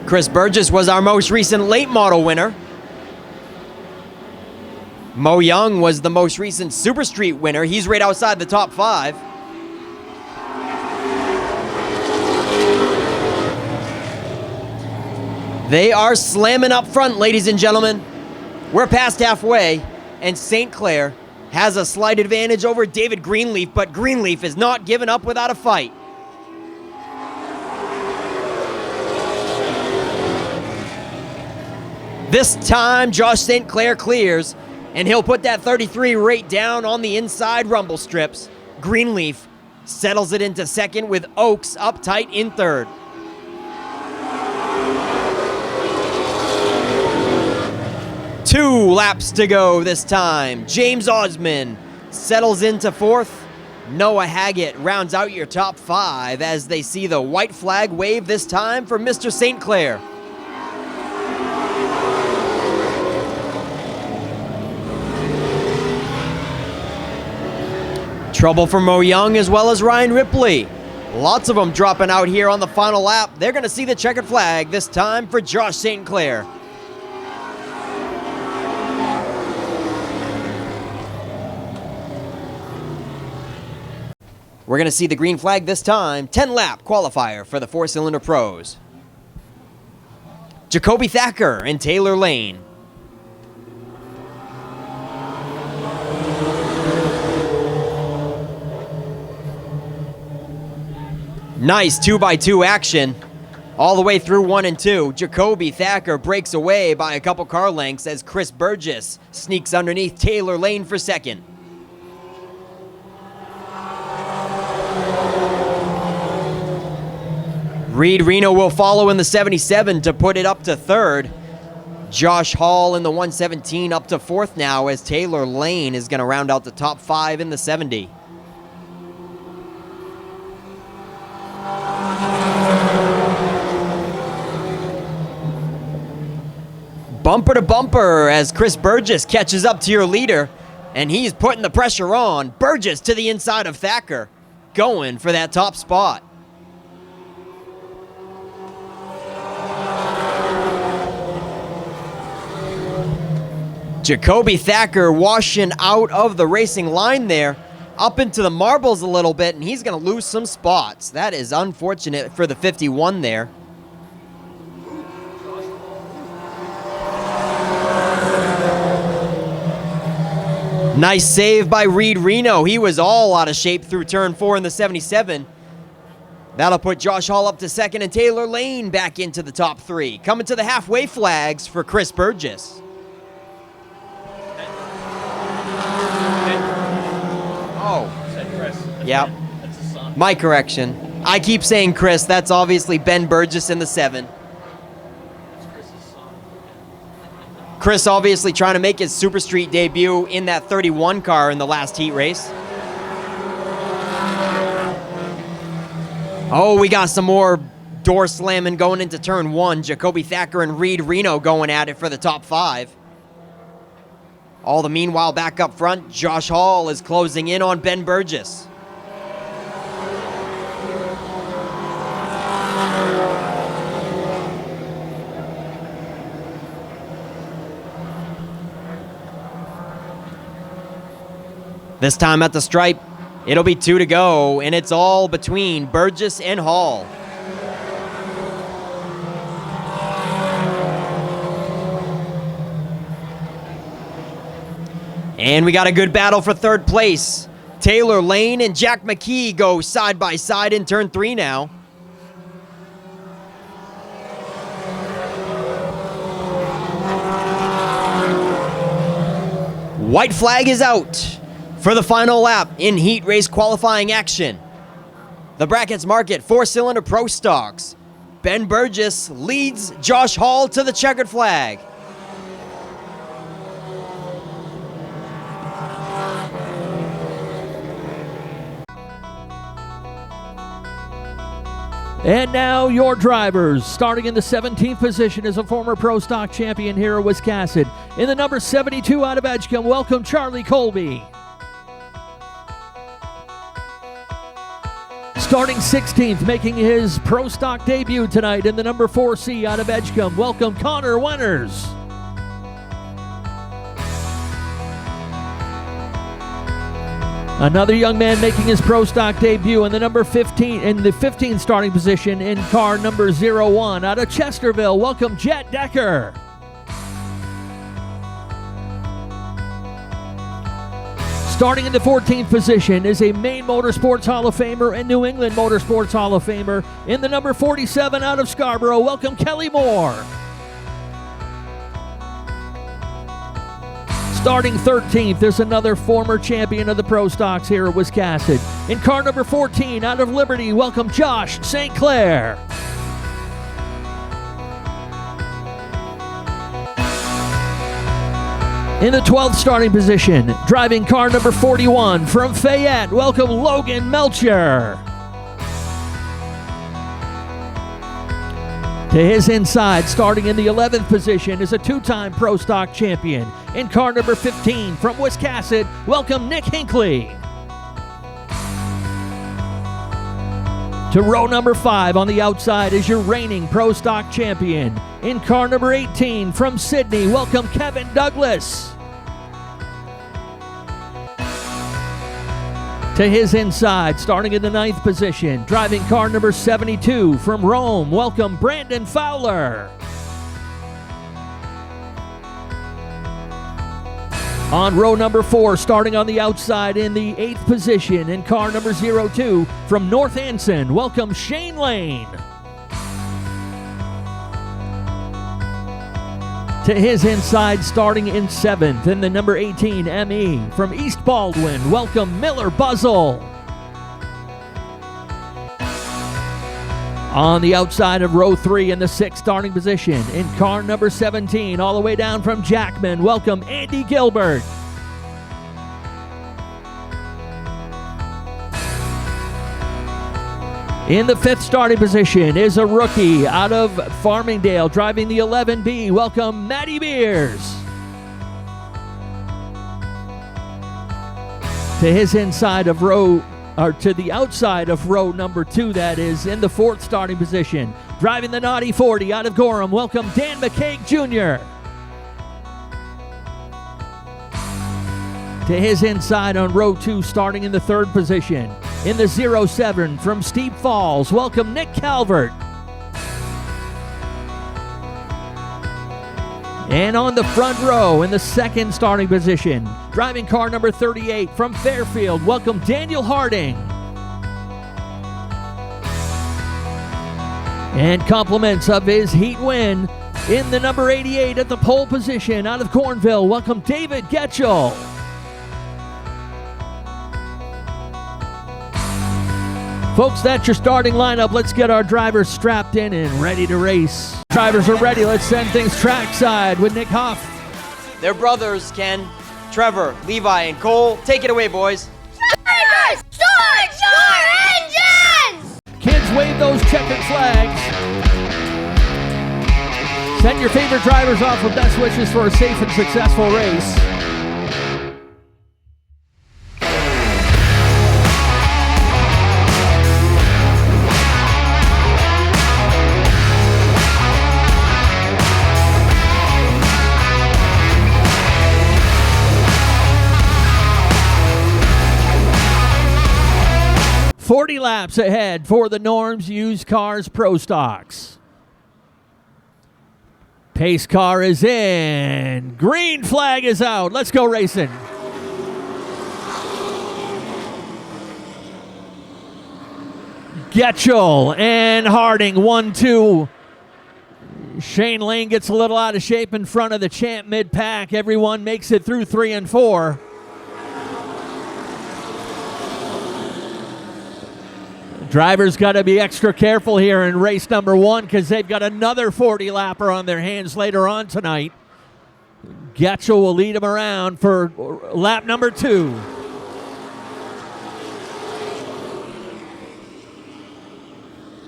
Chris Burgess was our most recent late model winner. Mo Young was the most recent Super Street winner. He's right outside the top 5. They are slamming up front, ladies and gentlemen. We're past halfway, and St. Clair has a slight advantage over David Greenleaf, but Greenleaf is not giving up without a fight. This time, Josh St. Clair clears, and he'll put that 33 right down on the inside rumble strips. Greenleaf settles it into second with Oakes up tight in third. Two laps to go this time. James Osman settles into 4th. Noah Haggett rounds out your top 5 as they see the white flag wave this time for Mr. St. Clair. Trouble for Mo Young as well as Ryan Ripley. Lots of them dropping out here on the final lap. They're going to see the checkered flag this time for Josh St. Clair. We're going to see the green flag this time. 10-lap qualifier for the 4-cylinder pros. Jacoby Thacker and Taylor Lane. Nice 2x2 action all the way through 1 and 2. Jacoby Thacker breaks away by a couple car lengths as Chris Burgess sneaks underneath Taylor Lane for second. Reed Reno will follow in the 77 to put it up to third. Josh Hall in the 117 up to 4th now as Taylor Lane is going to round out the top 5 in the 70. bumper to bumper as Chris Burgess catches up to your leader, and he's putting the pressure on. Burgess to the inside of Thacker, going for that top spot. Jacoby Thacker washing out of the racing line there, up into the marbles a little bit, and he's going to lose some spots. That is unfortunate for the 51 there. Nice save by Reed Reno. He was all out of shape through turn 4 in the 77. That'll put Josh Hall up to second and Taylor Lane back into the top 3. Coming to the halfway flags for Chris Burgess. Oh. Said Chris. Yep. That's his son. My correction. I keep saying Chris. That's obviously Ben Burgess in the 7. That's Chris's son. Chris obviously trying to make his Super Street debut in that 31 car in the last heat race. Oh, we got some more door slamming going into turn 1. Jacoby Thacker and Reed Reno going at it for the top 5. All the meanwhile back up front, Josh Hall is closing in on Ben Burgess. This time at the stripe, it'll be 2 to go, and it's all between Burgess and Hall. And we got a good battle for third place. Taylor Lane and Jack McKee go side by side in turn 3 now. White flag is out for the final lap in heat race qualifying action. The brackets mark it 4-cylinder Pro Stocks. Ben Burgess leads Josh Hall to the checkered flag. And now your drivers. Starting in the 17th position is a former Pro Stock champion here at Wiscasset. In the number 72 out of Edgecombe, welcome Charlie Colby. Starting 16th, making his Pro Stock debut tonight in the number 4C out of Edgecombe, welcome Connor Wenners. Another young man making his Pro Stock debut in the number 15, in the 15th starting position in car number 01 out of Chesterville. Welcome Jet Decker. Starting in the 14th position is a Maine Motorsports Hall of Famer and New England Motorsports Hall of Famer in the number 47 out of Scarborough. Welcome Kelly Moore. Starting 13th, there's another former champion of the Pro Stocks here at Wiscasset. In car number 14 out of Liberty, welcome Josh St. Clair. In the 12th starting position, driving car number 41 from Fayette, welcome Logan Melcher. To his inside, starting in the 11th position, is a two-time Pro Stock champion. In car number 15 from Wiscasset, welcome Nick Hinckley. To row number 5 on the outside is your reigning Pro Stock champion. In car number 18 from Sydney, welcome Kevin Douglas. To his inside, starting in the 9th position, driving car number 72 from Rome, welcome Brandon Fowler. On row number 4, starting on the outside in the 8th position, in car number 02 from North Anson, welcome Shane Lane. To his inside, starting in 7th, in the number 18 ME from East Baldwin, welcome Miller Buzzle. On the outside of row 3 in the 6th starting position, in car number 17, all the way down from Jackman, welcome Andy Gilbert. In the 5th starting position is a rookie out of Farmingdale driving the 11B. Welcome, Matty Beers. To his inside of row, or to the outside of row number 2, that is, in the 4th starting position. Driving the Naughty 40 out of Gorham, welcome Dan McCaig Jr. To his inside on row 2, starting in the 3rd position. In the 07 from Steep Falls, welcome Nick Calvert. And on the front row in the 2nd starting position, driving car number 38 from Fairfield, welcome Daniel Harding. And compliments of his heat win in the number 88 at the pole position out of Cornville, welcome David Getchell. Folks, that's your starting lineup. Let's get our drivers strapped in and ready to race. Drivers are ready. Let's send things trackside with Nick Huff. Their brothers, Ken, Trevor, Levi, and Cole. Take it away, boys. Drivers, start your engines! Kids, wave those checkered flags. Send your favorite drivers off with best wishes for a safe and successful race. $40 laps ahead for the Norms Used Cars Pro Stocks. Pace car is in. Green flag is out. Let's go racing. Getchell and Harding, 1-2. Shane Lane gets a little out of shape in front of the champ mid-pack. Everyone makes it through 3 and 4. Drivers got to be extra careful here in race number 1 because they've got another 40-lapper on their hands later on tonight. Getchell will lead them around for lap number 2.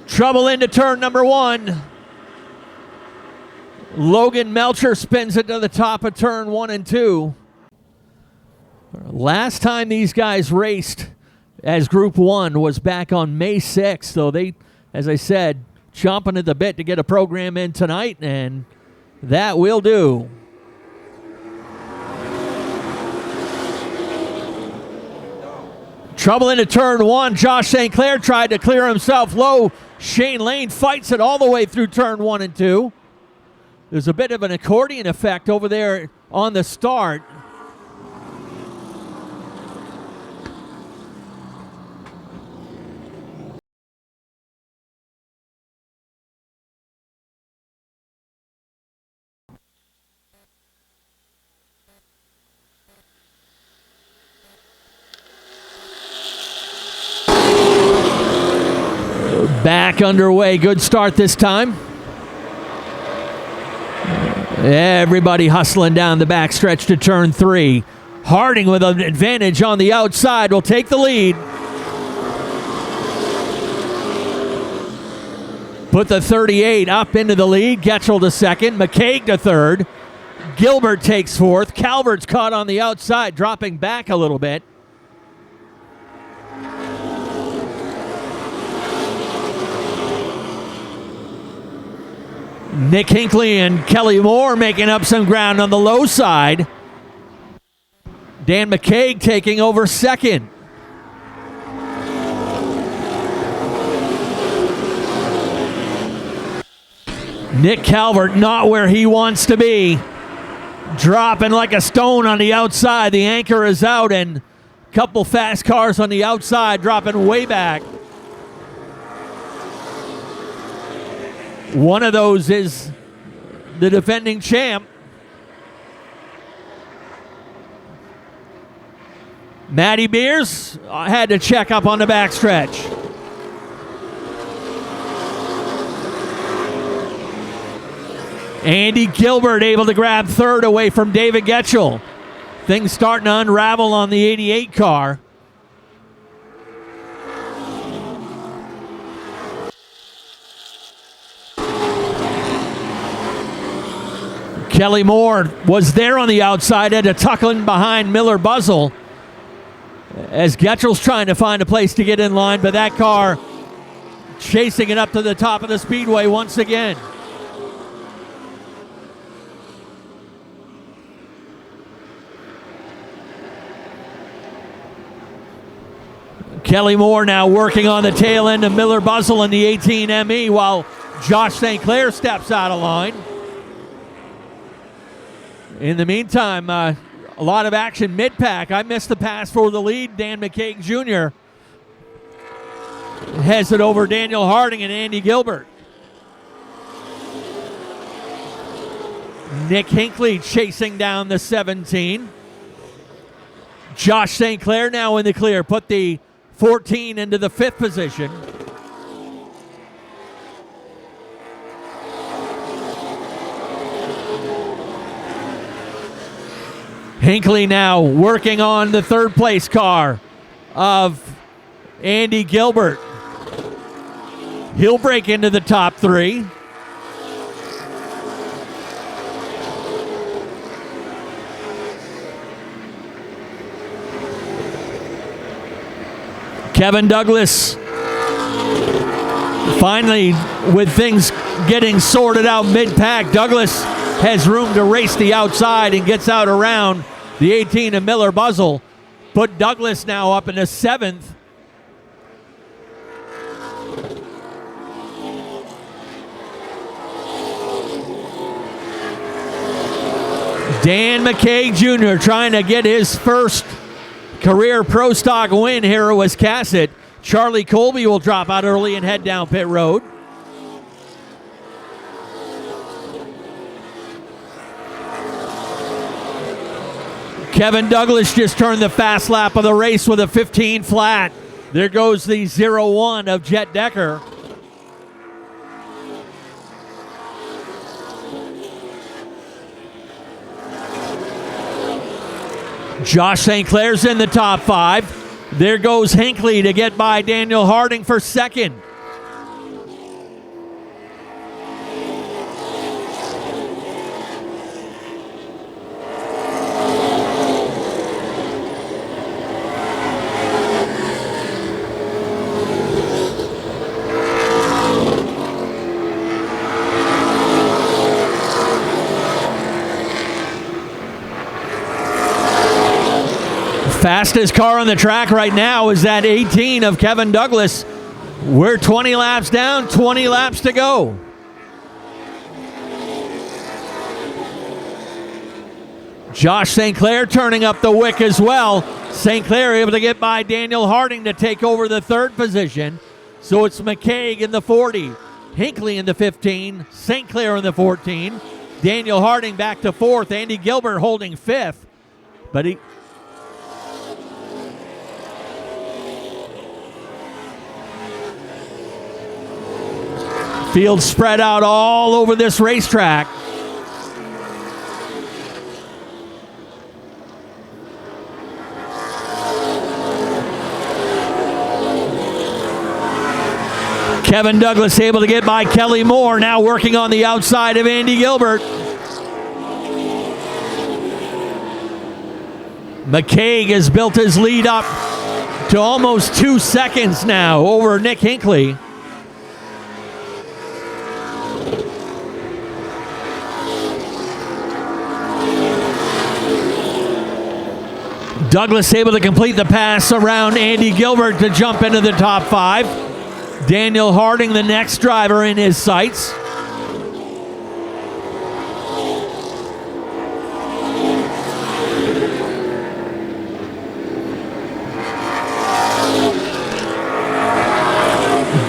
Trouble into turn number 1. Logan Melcher spins it to the top of turn 1 and 2. Last time these guys raced as Group 1 was back on May 6th, so they, as I said, chomping at the bit to get a program in tonight, and that will do. Trouble into turn 1. Josh St. Clair tried to clear himself low. Shane Lane fights it all the way through turn 1 and 2. There's a bit of an accordion effect over there on the start. Back underway. Good start this time. Everybody hustling down the backstretch to turn 3. Harding with an advantage on the outside will take the lead. Put the 38 up into the lead. Getchell to second. McCaig to third. Gilbert takes fourth. Calvert's caught on the outside, dropping back a little bit. Nick Hinckley and Kelly Moore making up some ground on the low side. Dan McCaig taking over second. Nick Calvert not where he wants to be. Dropping like a stone on the outside. The anchor is out, and a couple fast cars on the outside dropping way back. One of those is the defending champ. Matty Beers had to check up on the backstretch. Andy Gilbert able to grab third away from David Getchell. Things starting to unravel on the 88 car. Kelly Moore was there on the outside, had to tuck in behind Miller Buzzell as Getchel's trying to find a place to get in line, but that car chasing it up to the top of the speedway once again. Kelly Moore now working on the tail end of Miller Buzzell in the 18 ME while Josh St. Clair steps out of line. In the meantime, a lot of action mid-pack. I missed the pass for the lead. Dan McCaig Jr. has it over Daniel Harding and Andy Gilbert. Nick Hinckley chasing down the 17. Josh St. Clair now in the clear. Put the 14 into the 5th position. Hinckley now working on the 3rd place car of Andy Gilbert. He'll break into the top 3. Kevin Douglas finally, with things getting sorted out mid-pack, Douglas has room to race the outside and gets out around the 18 of Miller Buzzell. Put Douglas now up in the 7th. Dan McCaig Jr. trying to get his first career Pro Stock win here at Wiscasset. Charlie Colby will drop out early and head down pit road. Kevin Douglas just turned the fast lap of the race with a 15 flat. There goes the 0-1 of Jet Decker. Josh St. Clair's in the top 5. There goes Hinckley to get by Daniel Harding for 2nd. Fastest car on the track right now is that 18 of Kevin Douglas. We're 20 laps down, 20 laps to go. Josh St. Clair turning up the wick as well. St. Clair able to get by Daniel Harding to take over the 3rd position. So it's McCaig in the 40, Hinckley in the 15, St. Clair in the 14, Daniel Harding back to 4th, Andy Gilbert holding 5th. But he... Field spread out all over this racetrack. Kevin Douglas able to get by Kelly Moore, now working on the outside of Andy Gilbert. McCaig has built his lead up to almost 2 seconds now over Nick Hinckley. Douglas able to complete the pass around Andy Gilbert to jump into the top 5. Daniel Harding, the next driver in his sights.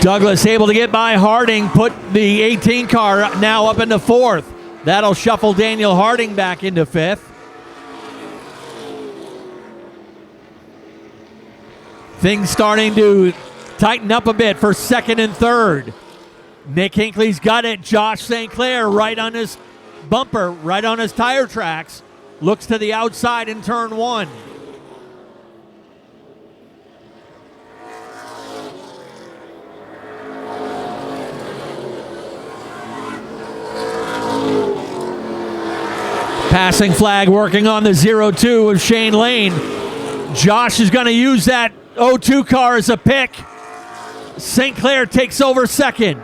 Douglas able to get by Harding, put the 18 car now up into 4th. That'll shuffle Daniel Harding back into 5th. Things starting to tighten up a bit for 2nd and 3rd. Nick Hinckley's got it. Josh St. Clair right on his bumper, right on his tire tracks. Looks to the outside in turn 1. Passing flag working on the 0-2 of Shane Lane. Josh is going to use that 0-2 car as a pick. St. Clair takes over second.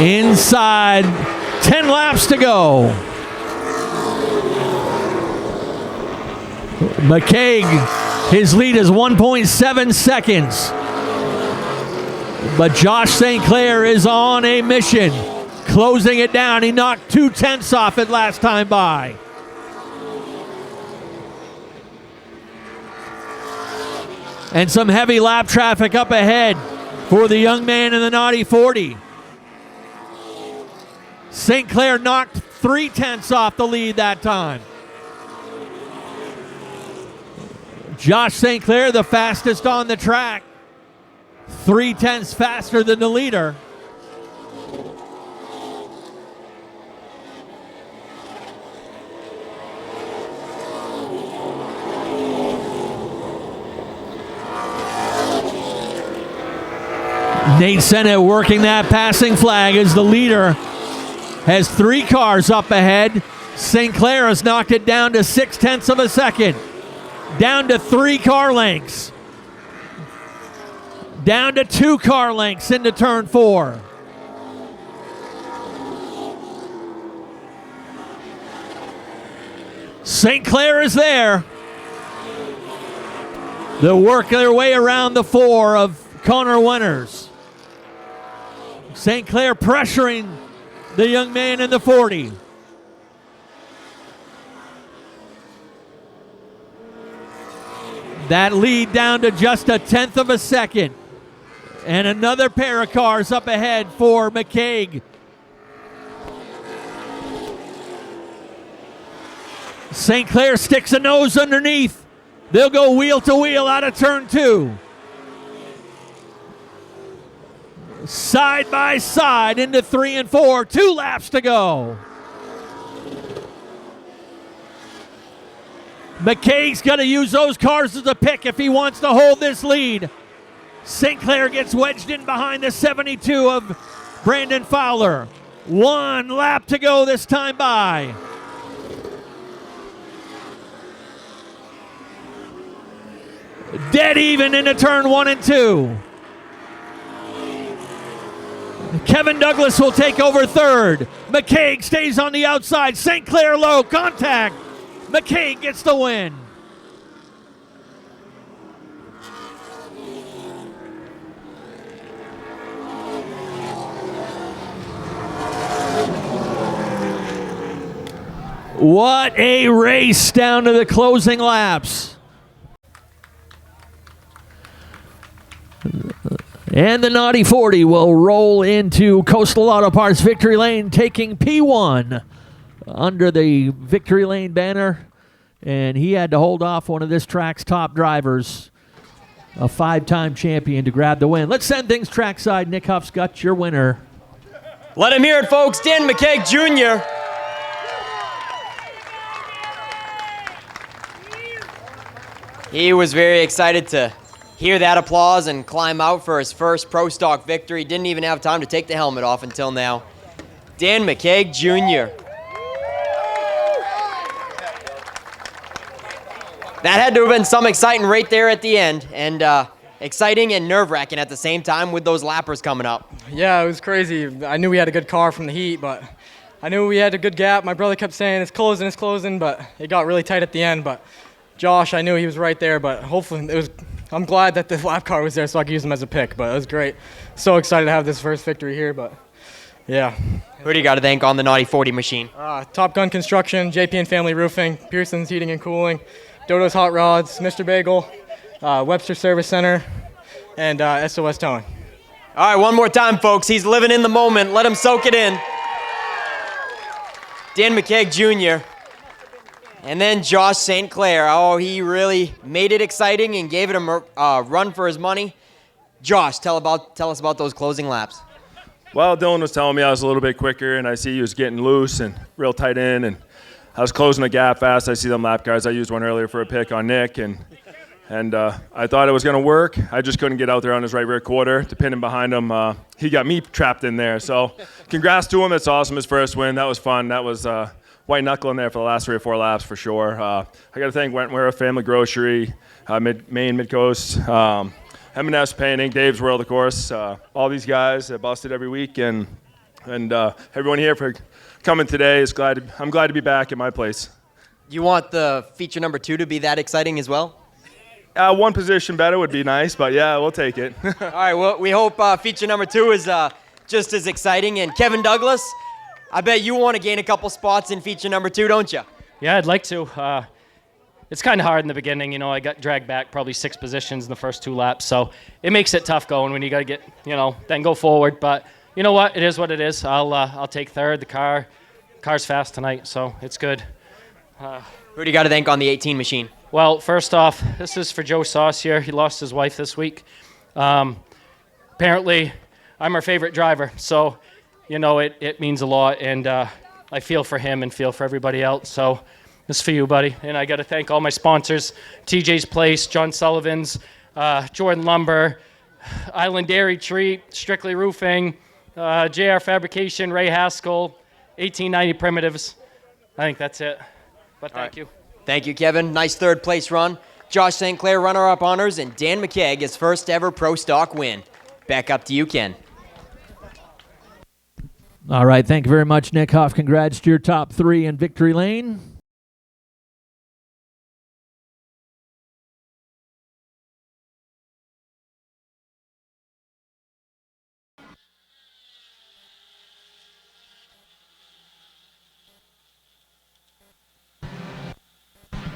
Inside, 10 laps to go. McCaig, his lead is 1.7 seconds. But Josh St. Clair is on a mission, closing it down. He knocked 2/10 off it last time by. And some heavy lap traffic up ahead for the young man in the Naughty 40. St. Clair knocked 3/10 off the lead that time. Josh St. Clair, the fastest on the track. 3/10 faster than the leader. Nate Sennett working that passing flag as the leader has 3 cars up ahead. St. Clair has knocked it down to 0.6 of a second. Down to 3 car lengths. Down to 2 car lengths into turn 4. St. Clair is there. They'll work their way around the 4 of Connor Winters. St. Clair pressuring the young man in the 40. That lead down to just 1/10 of a second. And another pair of cars up ahead for McCaig. St. Clair sticks a nose underneath. They'll go wheel to wheel out of turn 2. Side by side into 3 and 4. 2 laps to go. McKay's going to use those cars as a pick if he wants to hold this lead. St. Clair gets wedged in behind the 72 of Brandon Fowler. 1 lap to go this time by. Dead even into turn 1 and 2. Kevin Douglas will take over third. McCaig stays on the outside. St. Clair low. Contact. McCaig gets the win. What a race down to the closing laps. And the Naughty 40 will roll into Coastal Auto Parts Victory Lane, taking P1 under the Victory Lane banner. And he had to hold off one of this track's top drivers, a 5-time champion, to grab the win. Let's send things trackside. Nick Huff's got your winner. Let him hear it, folks. Dan McCaig Jr. He was very excited to hear that applause and climb out for his first Pro Stock victory. Didn't even have time to take the helmet off until now. Dan McCaig Jr. That had to have been some exciting right there at the end, and exciting and nerve-wracking at the same time with those lappers coming up. Yeah, it was crazy. I knew we had a good car from the heat, but I knew we had a good gap. My brother kept saying it's closing, but it got really tight at the end. But Josh, I knew he was right there, but hopefully I'm glad that the lap car was there so I could use him as a pick, but it was great. So excited to have this first victory here, but yeah. Who do you got to thank on the Naughty 40 machine? Top Gun Construction, JP & Family Roofing, Pearson's Heating and Cooling, Dodo's Hot Rods, Mr. Bagel, Webster Service Center, and SOS Towing. All right, one more time, folks. He's living in the moment. Let him soak it in. Dan McCaig Jr. And then Josh St. Clair. Oh, he really made it exciting and gave it a run for his money. Josh, tell us about those closing laps. Well, Dylan was telling me I was a little bit quicker, and I see he was getting loose and real tight in, and I was closing the gap fast. I see them lap cars. I used one earlier for a pick on Nick, and I thought it was going to work. I just couldn't get out there on his right rear quarter to pin him behind him. He got me trapped in there. So congrats to him. That's awesome, his first win. That was fun. That was white knuckling there for the last 3 or 4 laps for sure. I got to thank Wentworth, Family Grocery, Maine Midcoast, M&S Painting, Dave's World, of course. All these guys that busted every week, and everyone here for coming today. I'm glad to be back at my place. You want the feature number 2 to be that exciting as well? One position better would be nice, but yeah, we'll take it. All right, well, we hope feature number 2 is just as exciting. And Kevin Douglas, I bet you want to gain a couple spots in feature number 2, don't you? Yeah, I'd like to. It's kind of hard in the beginning. You know, I got dragged back probably 6 positions in the first 2 laps, so it makes it tough going when you got to get, then go forward. But you know what? It is what it is. I'll take third. The car's fast tonight, so it's good. Who do you got to thank on the 18 machine? Well, first off, this is for Joe Saucier. He lost his wife this week. Apparently, I'm her favorite driver, so it means a lot, and I feel for him and feel for everybody else. So. This is for you, buddy. And I got to thank all my sponsors, TJ's Place, John Sullivan's, Jordan Lumber, Island Dairy Treat, Strictly Roofing, JR Fabrication, Ray Haskell, 1890 Primitives. I think that's it. But thank you. Thank you, Kevin. Nice third place run. Josh St. Clair runner-up honors, and Dan McKeag his first ever Pro Stock win. Back up to you, Ken. All right, thank you very much, Nick Huff. Congrats to your top 3 in victory lane.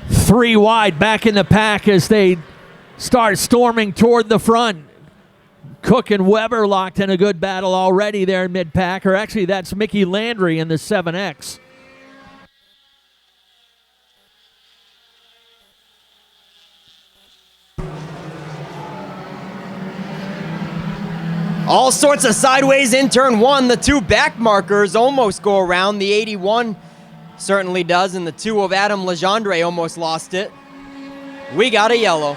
Three wide back in the pack as they start storming toward the front. Cook and Weber locked in a good battle already there in mid-pack, or actually that's Mickey Landry in the 7X. All sorts of sideways in turn 1. The 2 back markers almost go around. The 81 certainly does, and the 2 of Adam Legendre almost lost it. We got a yellow.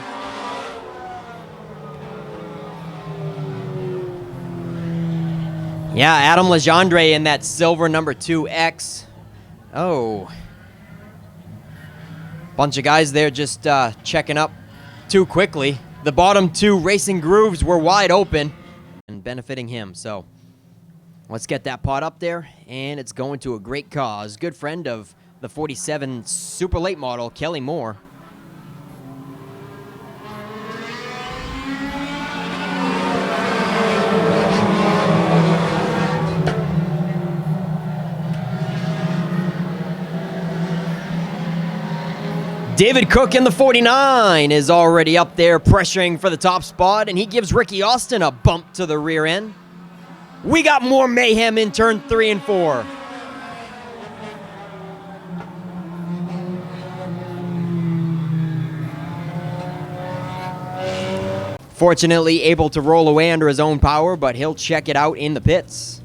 Yeah, Adam Legendre in that silver number 2X. Oh. Bunch of guys there just checking up too quickly. The bottom 2 racing grooves were wide open and benefiting him, so let's get that pot up there, and it's going to a great cause. Good friend of the 47 super late model, Kelly Moore. David Cook in the 49 is already up there pressuring for the top spot, and he gives Ricky Austin a bump to the rear end. We got more mayhem in turn 3 and 4. Fortunately able to roll away under his own power, but he'll check it out in the pits.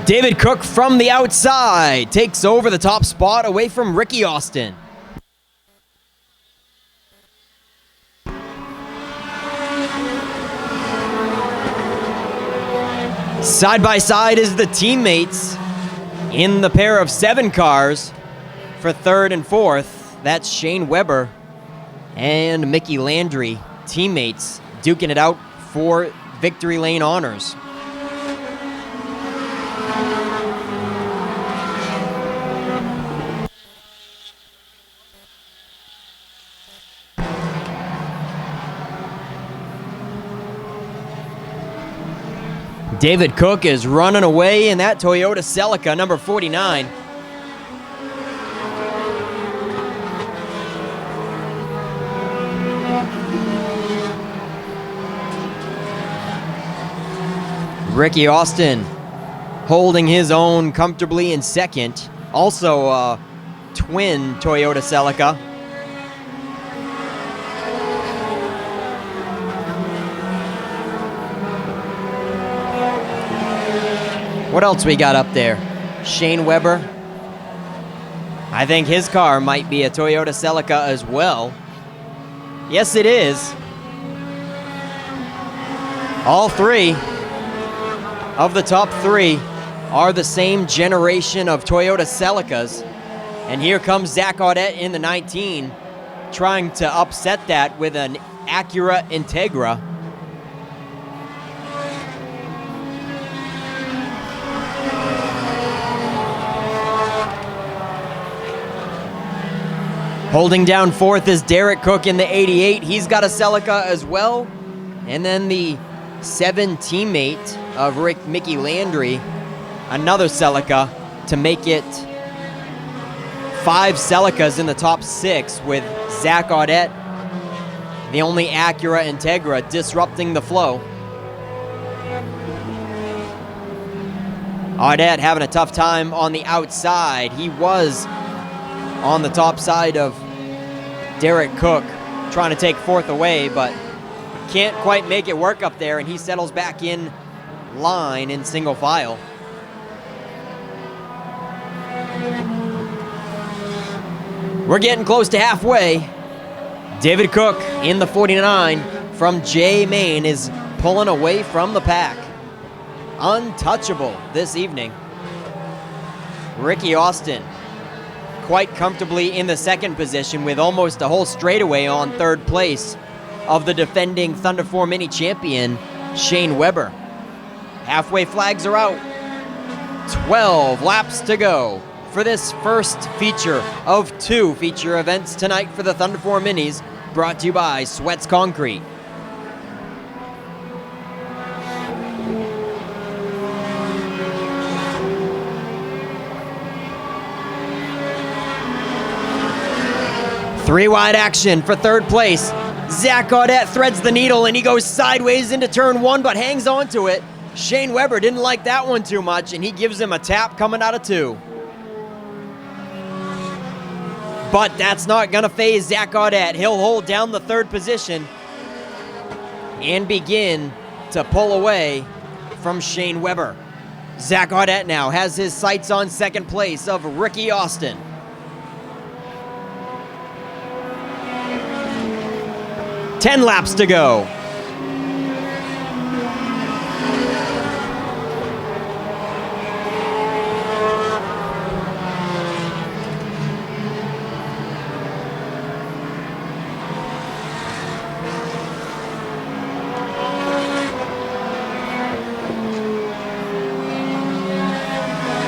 David Cook from the outside takes over the top spot away from Ricky Austin. Side by side is the teammates in the pair of 7 cars for 3rd and 4th. That's Shane Weber and Mickey Landry, teammates duking it out for victory lane honors. David Cook is running away in that Toyota Celica, number 49. Ricky Austin holding his own comfortably in second. Also a twin Toyota Celica. What else we got up there? Shane Weber. I think his car might be a Toyota Celica as well. Yes, it is. All three of the top three are the same generation of Toyota Celicas. And here comes Zach Audette in the 19, trying to upset that with an Acura Integra. Holding down fourth is Derek Cook in the 88. He's got a Celica as well. And then the 7 teammate of Mickey Landry, another Celica, to make it 5 Celicas in the top 6 with Zach Audette, the only Acura Integra, disrupting the flow. Audette having a tough time on the outside. He was on the top side of Derek Cook, trying to take fourth away, but can't quite make it work up there, and he settles back in line in single file. We're getting close to halfway. David Cook in the 49 from J Main is pulling away from the pack. Untouchable this evening. Ricky Austin quite comfortably in the second position with almost a whole straightaway on third place of the defending Thunder 4 Mini champion, Shane Weber. Halfway flags are out. 12 laps to go for this first feature of 2 feature events tonight for the Thunder 4 Minis, brought to you by Sweats Concrete. Three wide action for third place. Zach Audette threads the needle and he goes sideways into turn 1 but hangs on to it. Shane Weber didn't like that one too much and he gives him a tap coming out of 2. But that's not gonna faze Zach Audette. He'll hold down the third position and begin to pull away from Shane Weber. Zach Audette now has his sights on second place of Ricky Austin. 10 laps to go.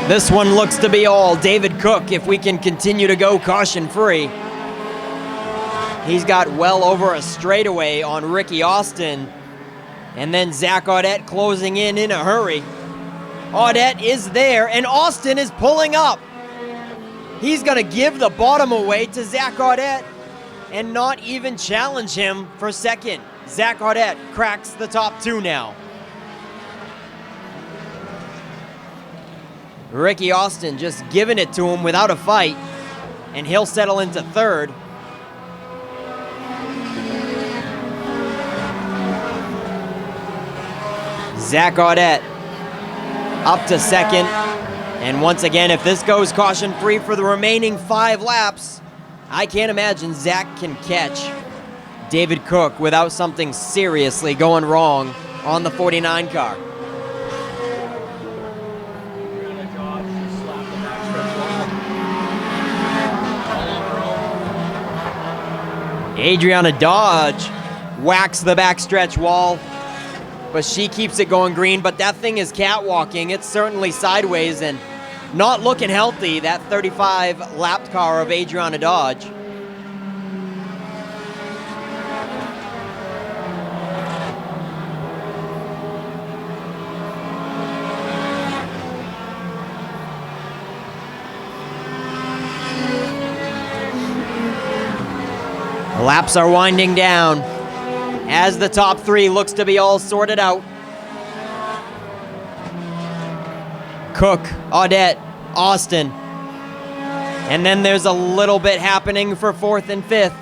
This one looks to be all David Cook if we can continue to go caution-free. He's got well over a straightaway on Ricky Austin. And then Zach Audette closing in a hurry. Audette is there, and Austin is pulling up. He's going to give the bottom away to Zach Audette and not even challenge him for second. Zach Audette cracks the top 2 now. Ricky Austin just giving it to him without a fight, and he'll settle into third. Zach Audette up to second. And once again, if this goes caution-free for the remaining 5 laps, I can't imagine Zach can catch David Cook without something seriously going wrong on the 49 car. Adriana Dodge whacks the backstretch wall, but she keeps it going green, but that thing is catwalking. It's certainly sideways and not looking healthy, that 35 lapped car of Adriana Dodge. Laps are winding down as the top 3 looks to be all sorted out. Cook, Audette, Austin. And then there's a little bit happening for 4th and 5th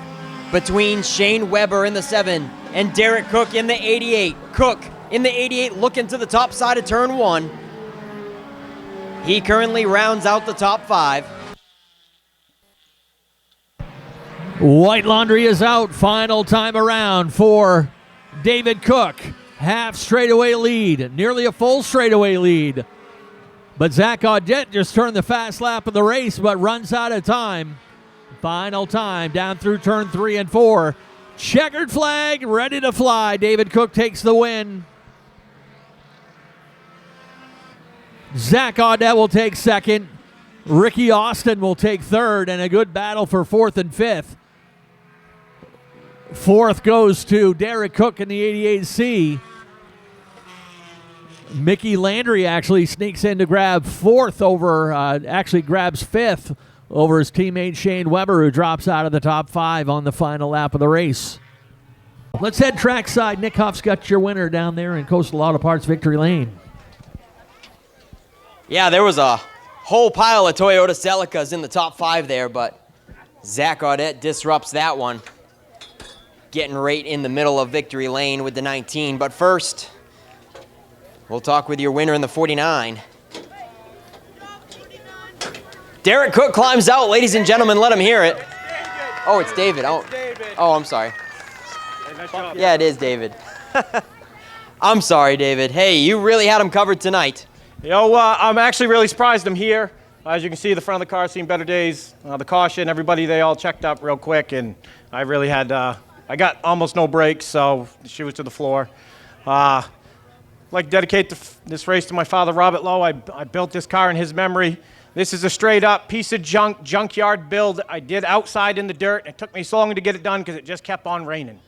between Shane Weber in the 7 and Derek Cook in the 88. Cook in the 88 looking to the top side of turn 1. He currently rounds out the top 5. White Laundry is out. Final time around for David Cook. Half straightaway lead, nearly a full straightaway lead. But Zach Audette just turned the fast lap of the race, but runs out of time. Final time down through turn 3 and 4. Checkered flag, ready to fly. David Cook takes the win. Zach Audette will take 2nd. Ricky Austin will take 3rd, and a good battle for 4th and 5th. 4th goes to Derek Cook in the 88C. Mickey Landry actually sneaks in to grab 4th over, actually grabs 5th over his teammate Shane Weber, who drops out of the top 5 on the final lap of the race. Let's head trackside. Nick Huff's got your winner down there in Coastal Auto Parts Victory Lane. Yeah, there was a whole pile of Toyota Celicas in the top 5 there, but Zach Audette disrupts that one. Getting right in the middle of Victory Lane with the 19. But first, we'll talk with your winner in the 49. Derek Cook climbs out. Ladies and gentlemen, let him hear it. Oh, it's David. Oh, I'm sorry. Yeah, it is David. I'm sorry, David. Hey, you really had him covered tonight. I'm actually really surprised I'm here. As you can see, the front of the car seen better days. The caution, everybody, they all checked up real quick, and I really had, I got almost no brakes, so she was to the floor. I'd like to dedicate this race to my father, Robert Lowe. I built this car in his memory. This is a straight-up piece of junkyard build I did outside in the dirt. It took me so long to get it done because it just kept on raining.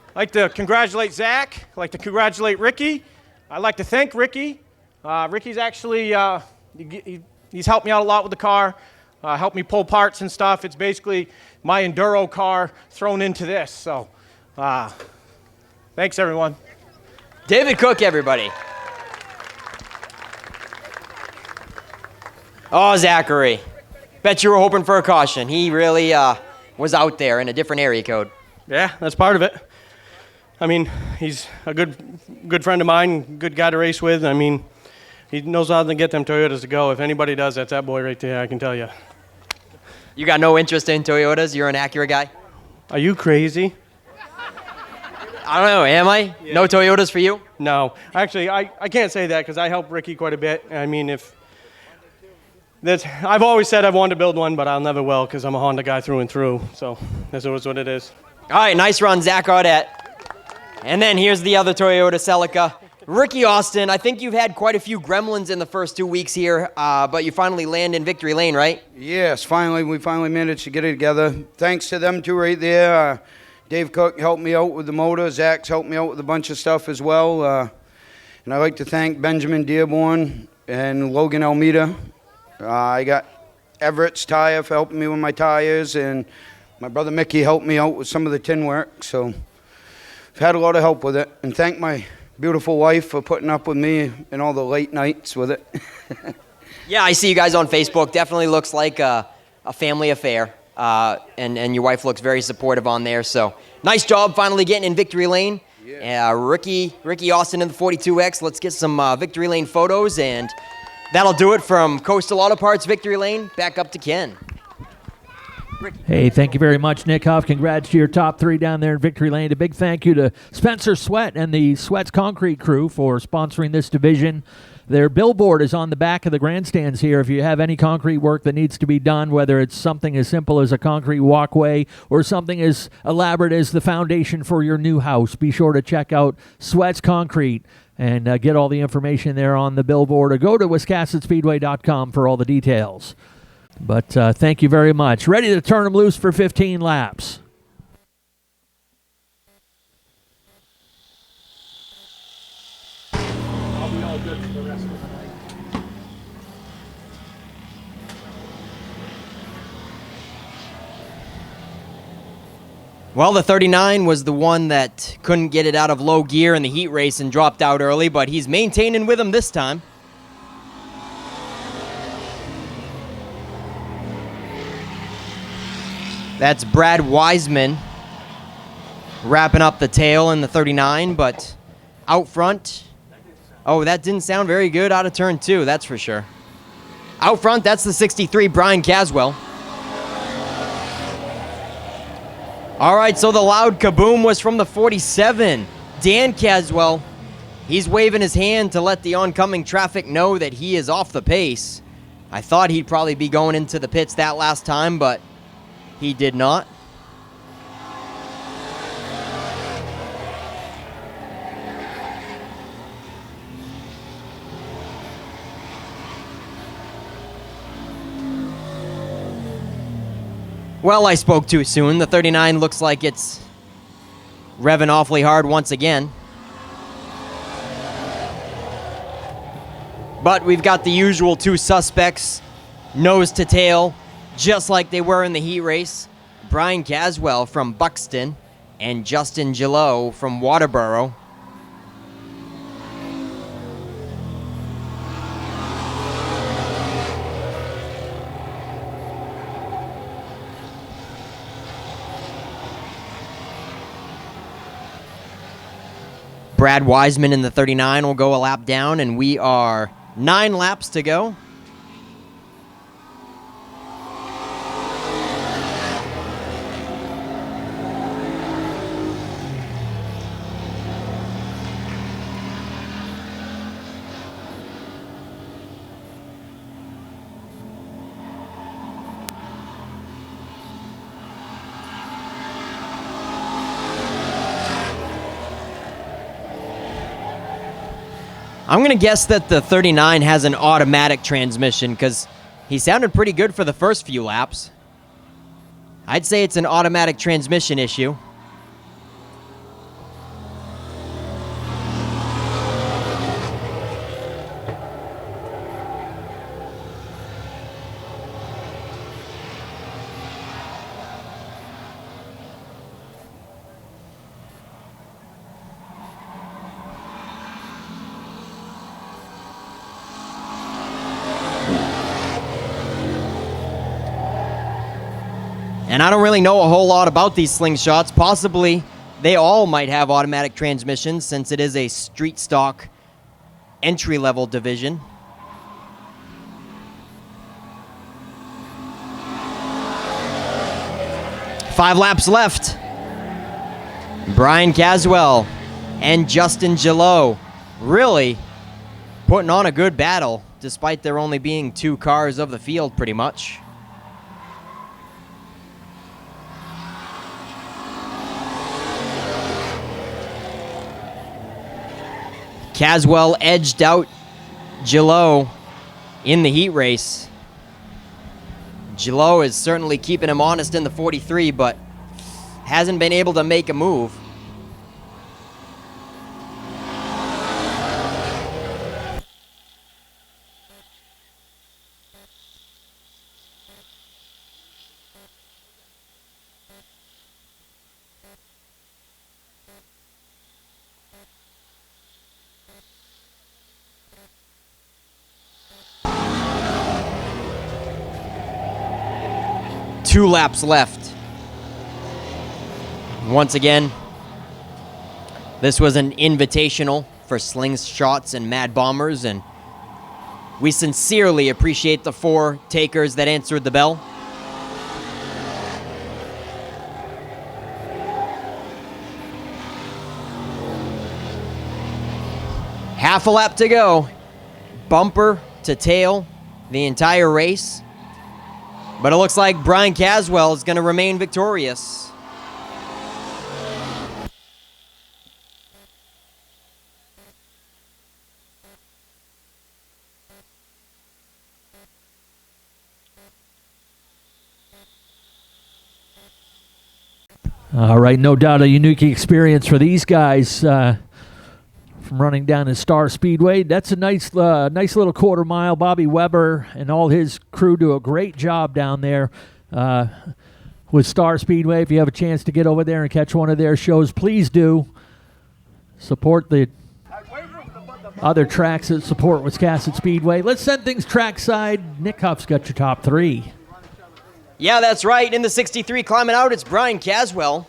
I'd like to congratulate Zach. I'd like to congratulate Ricky. I'd like to thank Ricky. Ricky's actually, he's helped me out a lot with the car, helped me pull parts and stuff. It's basically my Enduro car thrown into this. So thanks, everyone. David Cook, everybody. Oh, Zachary. Bet you were hoping for a caution. He really was out there in a different area code. Yeah, that's part of it. I mean, he's a good friend of mine, good guy to race with. I mean, he knows how to get them Toyotas to go. If anybody does, that's that boy right there, I can tell you. You got no interest in Toyotas? You're an Acura guy? Are you crazy? I don't know, am I? Yeah. No Toyotas for you? No. Actually, I can't say that because I help Ricky quite a bit. I mean, I've always said I've wanted to build one, but I'll never will because I'm a Honda guy through and through. So that's always what it is. All right, nice run, Zach Audette. And then here's the other Toyota Celica. Ricky Austin, I think you've had quite a few gremlins in the first 2 weeks here, but you finally land in Victory Lane, right? Yes, we finally managed to get it together. Thanks to them two right there. Dave Cook helped me out with the motor. Zach's helped me out with a bunch of stuff as well. And I'd like to thank Benjamin Dearborn and Logan Almeida. I got Everett's Tire for helping me with my tires, and my brother Mickey helped me out with some of the tin work. So I've had a lot of help with it. And thank my beautiful wife for putting up with me and all the late nights with it. Yeah, I see you guys on Facebook. Definitely looks like a family affair. And your wife looks very supportive on there. So nice job finally getting in Victory Lane. Yeah. Ricky Austin in the 42X. Let's get some Victory Lane photos, and that'll do it from Coastal Auto Parts Victory Lane. Back up to Ken. Hey, thank you very much, Nick Huff. Congrats to your top 3 down there in Victory Lane. A big thank you to Spencer Sweat and the Sweat's Concrete crew for sponsoring this division. Their billboard is on the back of the grandstands here. If you have any concrete work that needs to be done, whether it's something as simple as a concrete walkway or something as elaborate as the foundation for your new house, be sure to check out Sweat's Concrete and get all the information there on the billboard, or go to wiscassetspeedway.com for all the details. But thank you very much. Ready to turn them loose for 15 laps. I'll be all good for the rest of the night. Well, the 39 was the one that couldn't get it out of low gear in the heat race and dropped out early, but he's maintaining with him this time. That's Brad Wiseman wrapping up the tail in the 39, but out front, oh, that didn't sound very good out of turn 2, that's for sure. Out front, that's the 63, Brian Caswell. All right, so the loud kaboom was from the 47, Dan Caswell. He's waving his hand to let the oncoming traffic know that he is off the pace. I thought he'd probably be going into the pits that last time, but he did not. Well, I spoke too soon. The 39 looks like it's revving awfully hard once again. But we've got the usual 2 suspects, nose to tail, just like they were in the heat race. Brian Caswell from Buxton and Justin Gillot from Waterboro. Brad Wiseman in the 39 will go a lap down, and we are 9 laps to go. I'm going to guess that the 39 has an automatic transmission because he sounded pretty good for the first few laps. I'd say it's an automatic transmission issue. And I don't really know a whole lot about these Slingshots. Possibly they all might have automatic transmissions since it is a street stock entry-level division. Five laps left. Brian Caswell and Justin Gillot really putting on a good battle despite there only being 2 cars of the field pretty much. Caswell edged out Gillot in the heat race. Gillot is certainly keeping him honest in the 43, but hasn't been able to make a move. Two laps left. Once again, this was an invitational for Slingshots and Mad Bombers, and we sincerely appreciate the 4 takers that answered the bell. Half a lap to go. Bumper to tail the entire race. But it looks like Brian Caswell is going to remain victorious. All right, no doubt a unique experience for these guys from running down in Star Speedway. That's a nice little quarter mile. Bobby Weber and all his crew do a great job down there with Star Speedway. If you have a chance to get over there and catch one of their shows, please do. Support the other tracks that support Wiscasset Speedway. Let's send things trackside. Nick Huff's got your top 3. Yeah, that's right. In the 63 climbing out, it's Brian Caswell.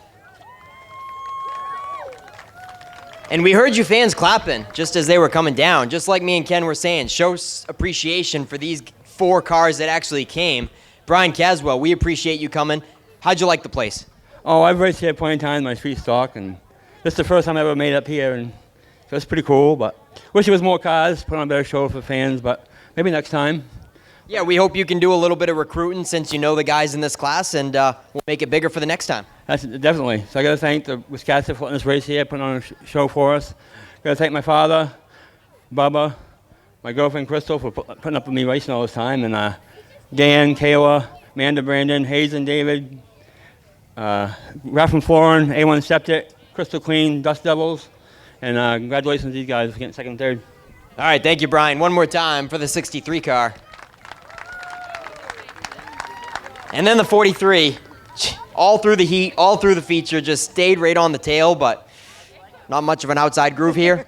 And we heard you fans clapping just as they were coming down. Just like me and Ken were saying, show appreciation for these 4 cars that actually came. Brian Caswell, we appreciate you coming. How'd you like the place? Oh, I've raced here plenty of times, my street stock, and this is the first time I ever made it up here, and so it's pretty cool, but wish there was more cars, put on a better show for fans, but maybe next time. Yeah, we hope you can do a little bit of recruiting since you know the guys in this class, and we'll make it bigger for the next time. That's definitely. So I got to thank the Wisconsin for letting us race here, putting on a show for us. Got to thank my father, Bubba, my girlfriend Crystal for putting up with me racing all this time, and Dan, Kayla, Amanda, Brandon, Hazen, David, Ralph and Florin, A1 Septic, Crystal Clean, Dust Devils, and congratulations to these guys for getting second and third. All right, thank you, Brian. One more time for the 63 car. And then the 43, all through the heat, all through the feature, just stayed right on the tail, but not much of an outside groove here.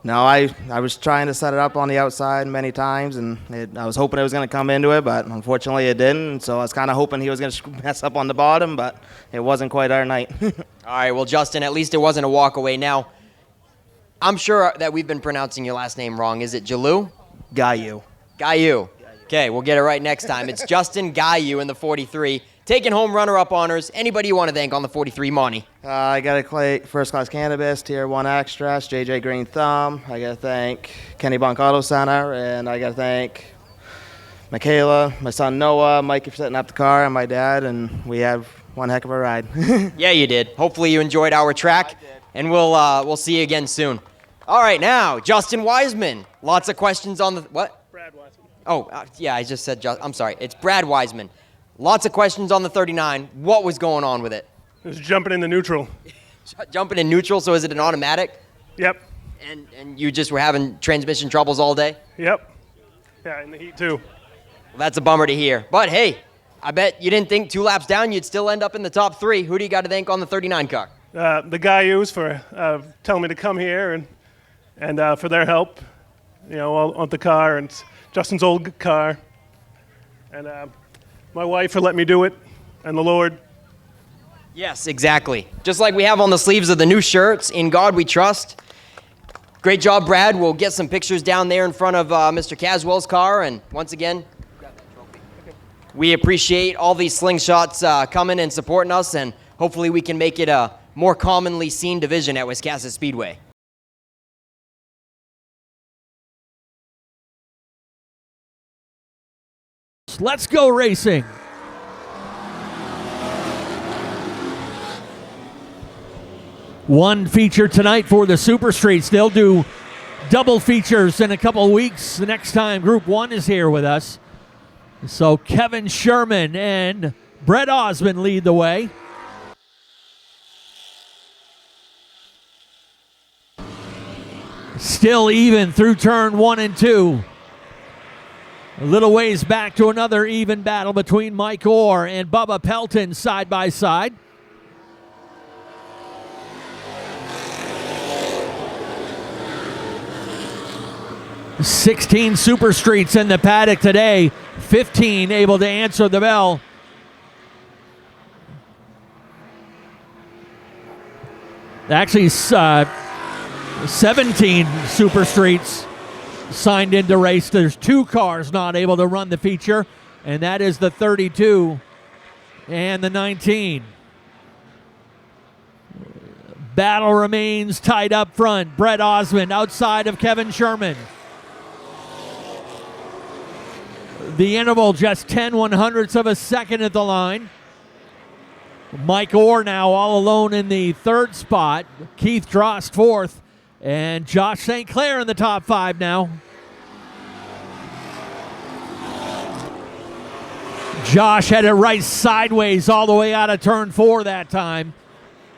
No, I was trying to set it up on the outside many times, and I was hoping it was going to come into it, but unfortunately it didn't. So I was kind of hoping he was going to mess up on the bottom, but it wasn't quite our night. All right, well, Justin, at least it wasn't a walk away. Now, I'm sure that we've been pronouncing your last name wrong. Is it Jalou? Gayu. Gayu. Okay, we'll get it right next time. It's Justin Gayu in the 43. Taking home runner-up honors. Anybody you want to thank on the 43, Monty? I got to thank First Class Cannabis, Tier 1 Extras, JJ Green Thumb. I got to thank Kenny Bunk Auto Center, and I got to thank Michaela, my son Noah, Mikey for setting up the car, and my dad, and we have one heck of a ride. Yeah, you did. Hopefully you enjoyed our track, and we'll see you again soon. All right, now, Justin Wiseman. Lots of questions on the... What? Brad Wiseman. Oh, yeah, I just said... I'm sorry. It's Brad Wiseman. Lots of questions on the 39. What was going on with it? It was jumping into neutral. Jumping in neutral, so is it an automatic? Yep. And you just were having transmission troubles all day? Yep. Yeah, in the heat too. Well, that's a bummer to hear. But hey, I bet you didn't think 2 laps down you'd still end up in the top 3. Who do you got to thank on the 39 car? The Gaius for telling me to come here and for their help, on the car, and Justin's old car, and my wife for letting me do it, and the Lord. Yes, exactly. Just like we have on the sleeves of the new shirts, In God We Trust. Great job, Brad. We'll get some pictures down there in front of Mr. Caswell's car, and once again, we appreciate all these slingshots coming and supporting us, and hopefully we can make it a more commonly seen division at Wiscasset Speedway. Let's go racing. One feature tonight for the Super Streets. They'll do double features in a couple of weeks. The next time Group 1 is here with us. So Kevin Sherman and Brett Osmond lead the way. Still even through turn 1 and 2. A little ways back to another even battle between Mike Orr and Bubba Pelton side by side. "16 Super Streets in the paddock today. 15 able to answer the bell. Actually, 17 Super Streets signed into race. There's 2 cars not able to run the feature, and that is the 32 and the 19. Battle remains tight up front. Brett Osmond outside of Kevin Sherman. The interval just 10/100ths of a second at the line. Mike Orr now all alone in the 3rd spot. Keith Drost 4th. And Josh St. Clair in the top 5 now. Josh had it right sideways all the way out of turn 4 that time.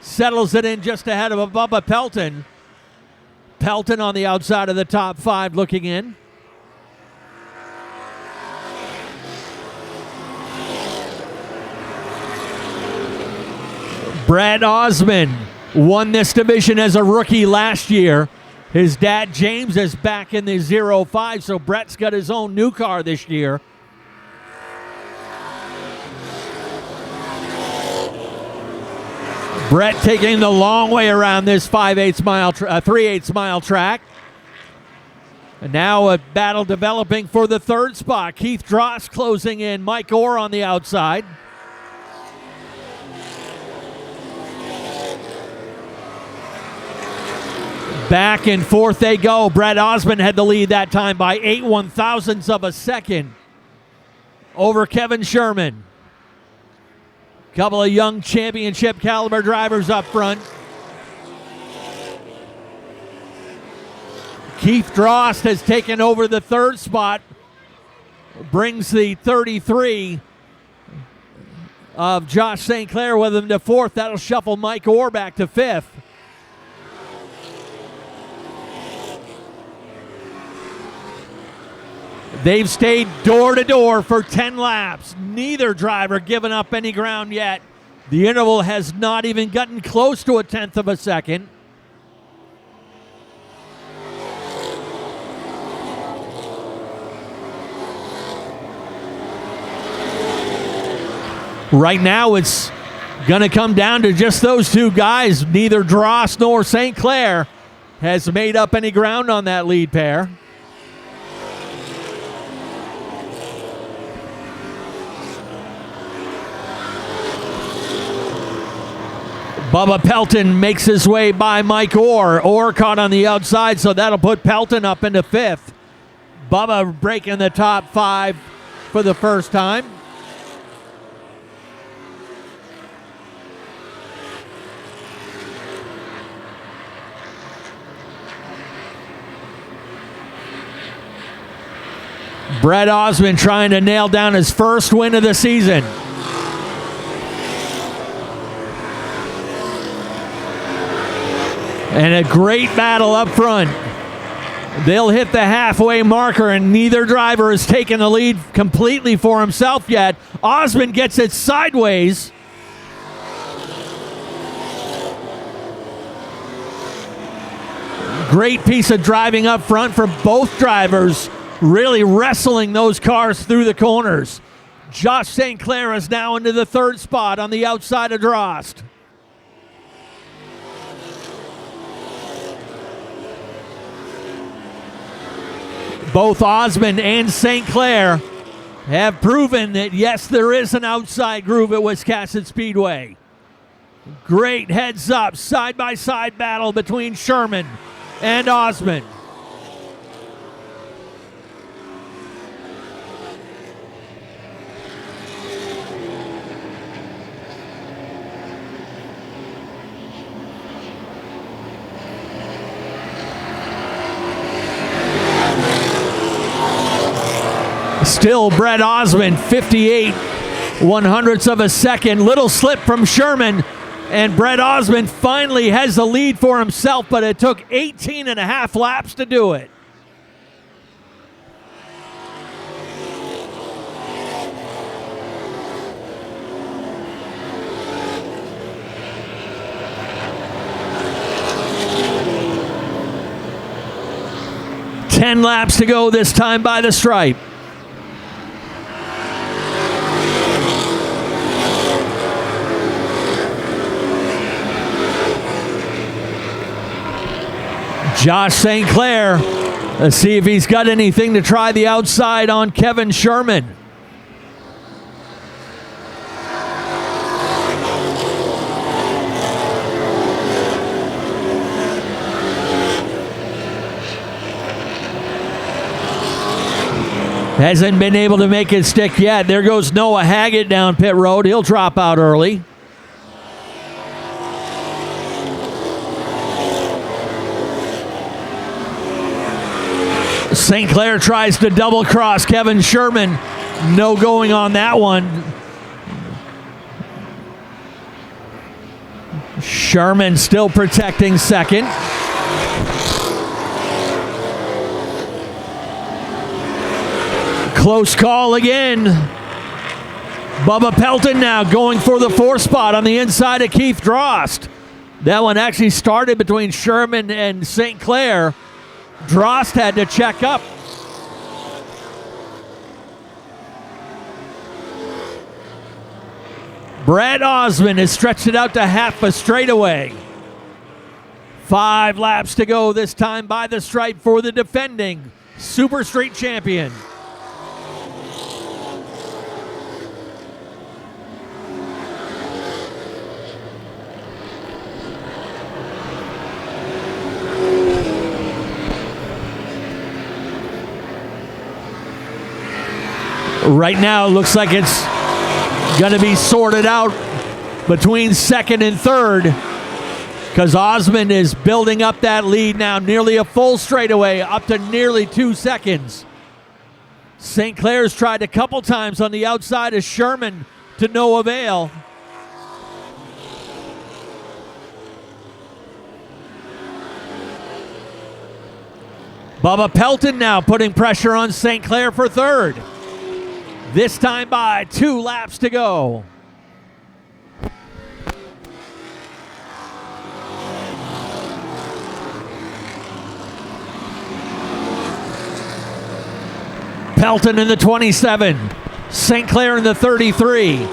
Settles it in just ahead of Bubba Pelton. Pelton on the outside of the top 5 looking in. Brad Osmond won this division as a rookie last year. His dad, James, is back in the 05, so Brett's got his own new car this year. Brett taking the long way around this 3/8 mile track. And now a battle developing for the third spot. Keith Drost closing in, Mike Orr on the outside. Back and forth they go. Brett Osmond had the lead that time by 8/1000ths of a second over Kevin Sherman. Couple of young championship caliber drivers up front. Keith Drost has taken over the third spot, brings the 33 of Josh St. Clair with him to fourth. That'll shuffle Mike Orr back to fifth. They've stayed door to door for 10 laps. Neither driver given up any ground yet. The interval has not even gotten close to 1/10 of a second. Right now it's going to come down to just those two guys. Neither Drost nor St. Clair has made up any ground on that lead pair. Bubba Pelton makes his way by Mike Orr. Orr caught on the outside, so that'll put Pelton up into fifth. Bubba breaking the top 5 for the first time. Brett Osmond trying to nail down his first win of the season. And a great battle up front. They'll hit the halfway marker, and neither driver has taken the lead completely for himself yet. Osmond gets it sideways. Great piece of driving up front for both drivers, really wrestling those cars through the corners. Josh St. Clair is now into the third spot on the outside of Drost. Both Osmond and St. Clair have proven that, yes, there is an outside groove at Wiscasset Speedway. Great heads-up, side-by-side battle between Sherman and Osmond. Still Brett Osmond, 58/100ths of a second. Little slip from Sherman, and Brett Osmond finally has the lead for himself, but it took 18.5 laps to do it. Ten laps to go this time by the stripe. Josh St. Clair, let's see if he's got anything to try the outside on Kevin Sherman. Hasn't been able to make it stick yet. There goes Noah Haggett down pit road. He'll drop out early. St. Clair tries to double cross Kevin Sherman. No going on that one. Sherman still protecting second. Close call again. Bubba Pelton now going for the fourth spot on the inside of Keith Drost. That one actually started between Sherman and St. Clair. Drost had to check up. Brett Osmond has stretched it out to half a straightaway. 5 laps to go, this time by the stripe for the defending Super Street champion. Right now, it looks like it's going to be sorted out between second and third, because Osmond is building up that lead now, nearly a full straightaway, up to nearly 2 seconds. St. Clair's tried a couple times on the outside of Sherman to no avail. Bubba Pelton now putting pressure on St. Clair for third. This time by 2 laps to go. Pelton in the 27, St. Clair in the 33.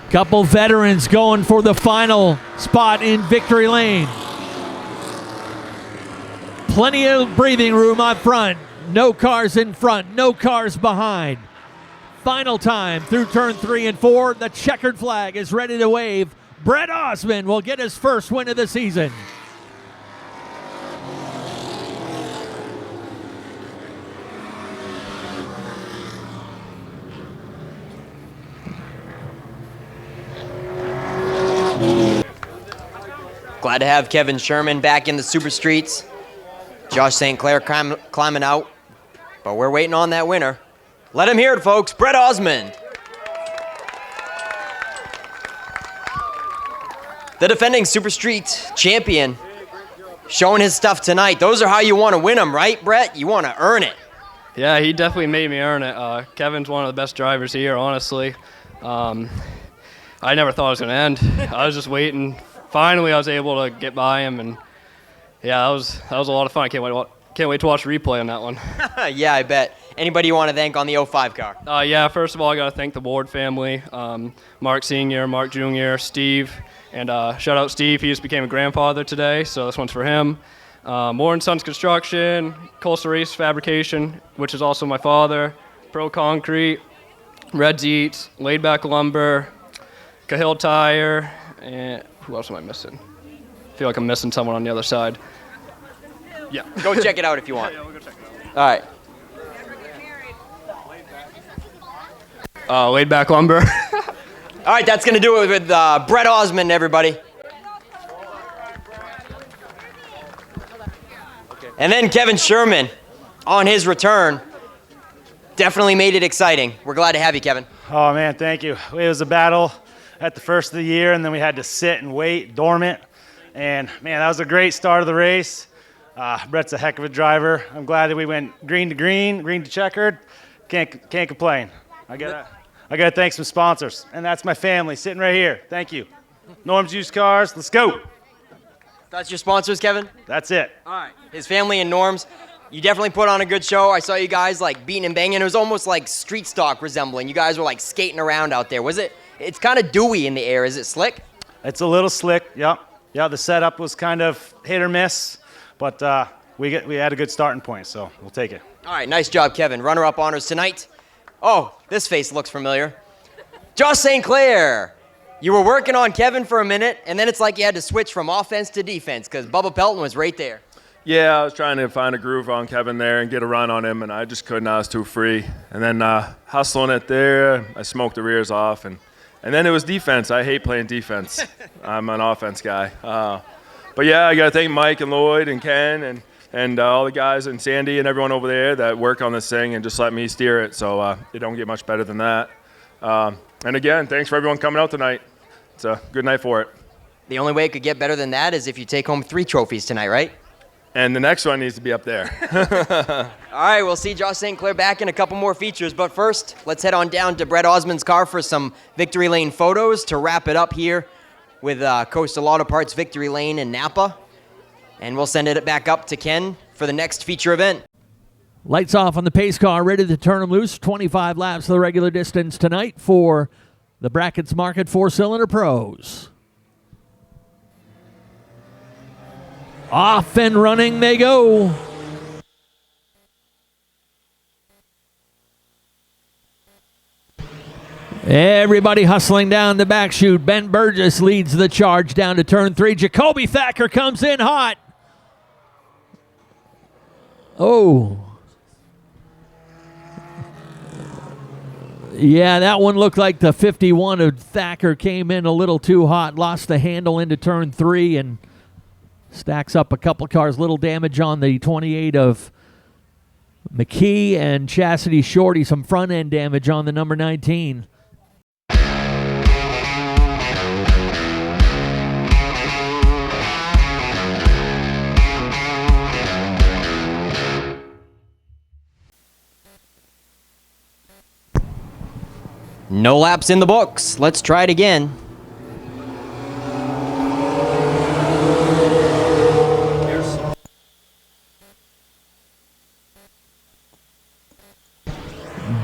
Couple veterans going for the final spot in victory lane. Plenty of breathing room up front. No cars in front, no cars behind. Final time through turn 3 and 4. The checkered flag is ready to wave. Brett Osmond will get his first win of the season. Glad to have Kevin Sherman back in the Super Streets. Josh St. Clair climbing out, but we're waiting on that winner. Let him hear it, folks. Brett Osmond. The defending Super Street champion, showing his stuff tonight. Those are how you want to win them, right, Brett? You want to earn it. Yeah, he definitely made me earn it. Kevin's one of the best drivers here, honestly. I never thought it was going to end. I was just waiting. Finally, I was able to get by him, and yeah, that was a lot of fun. I can't wait to watch the replay on that one. Yeah, I bet. Anybody you want to thank on the 05 car? Yeah, first of all, I got to thank the Ward family, Mark Sr., Mark Jr., Steve, and shout out Steve. He just became a grandfather today, so this one's for him. Moore & Sons Construction, Coastal Race Fabrication, which is also my father, Pro Concrete, Red's Eats, Laid Back Lumber, Cahill Tire, and who else am I missing? I feel like I'm missing someone on the other side. Yeah. Go check it out if you want. Yeah, we'll go check it out. All right. Laid Back Lumber. All right, that's going to do it with Brett Osmond, everybody. And then Kevin Sherman, on his return, definitely made it exciting. We're glad to have you, Kevin. Oh, man, thank you. It was a battle at the first of the year, and then we had to sit and wait, dormant. And, man, that was a great start of the race. Brett's a heck of a driver. I'm glad that we went green to green, green to checkered. Can't complain. I got to thank some sponsors, and that's my family sitting right here. Thank you. Norm's Used Cars, let's go. That's your sponsors, Kevin? That's it. All right. His family and Norm's. You definitely put on a good show. I saw you guys like beating and banging. It was almost like street stock resembling. You guys were like skating around out there. Was it? It's kind of dewy in the air. Is it slick? It's a little slick. Yep. Yeah. The setup was kind of hit or miss, but we had a good starting point, so we'll take it. All right. Nice job, Kevin. Runner-up honors tonight. Oh, this face looks familiar. Josh St. Clair. You were working on Kevin for a minute, and then it's like you had to switch from offense to defense because Bubba Pelton was right there. Yeah, I was trying to find a groove on Kevin there and get a run on him, and I just couldn't. I was too free. And then hustling it there, I smoked the rears off. And then it was defense. I hate playing defense. I'm an offense guy. But, yeah, I got to thank Mike and Lloyd and Ken and all the guys and Sandy and everyone over there that work on this thing and just let me steer it. So it don't get much better than that. And, again, thanks for everyone coming out tonight. It's a good night for it. The only way it could get better than that is if you take home 3 trophies tonight, right? And the next one needs to be up there. All right, we'll see Josh St. Clair back in a couple more features. But first, let's head on down to Brett Osmond's car for some Victory Lane photos to wrap it up here with Coastal Auto Parts Victory Lane in Napa. And we'll send it back up to Ken for the next feature event. Lights off on the pace car, ready to turn them loose. 25 laps of the regular distance tonight for the Brackets Market 4-cylinder pros. Off and running they go. Everybody hustling down the back chute. Ben Burgess leads the charge down to turn 3. Jacoby Thacker comes in hot. Oh. Yeah, that one looked like the 51 of Thacker came in a little too hot. Lost the handle into turn 3 and stacks up a couple cars. Little damage on the 28 of McKee and Chastity Shorty. Some front end damage on the number 19. No laps in the books. Let's try it again.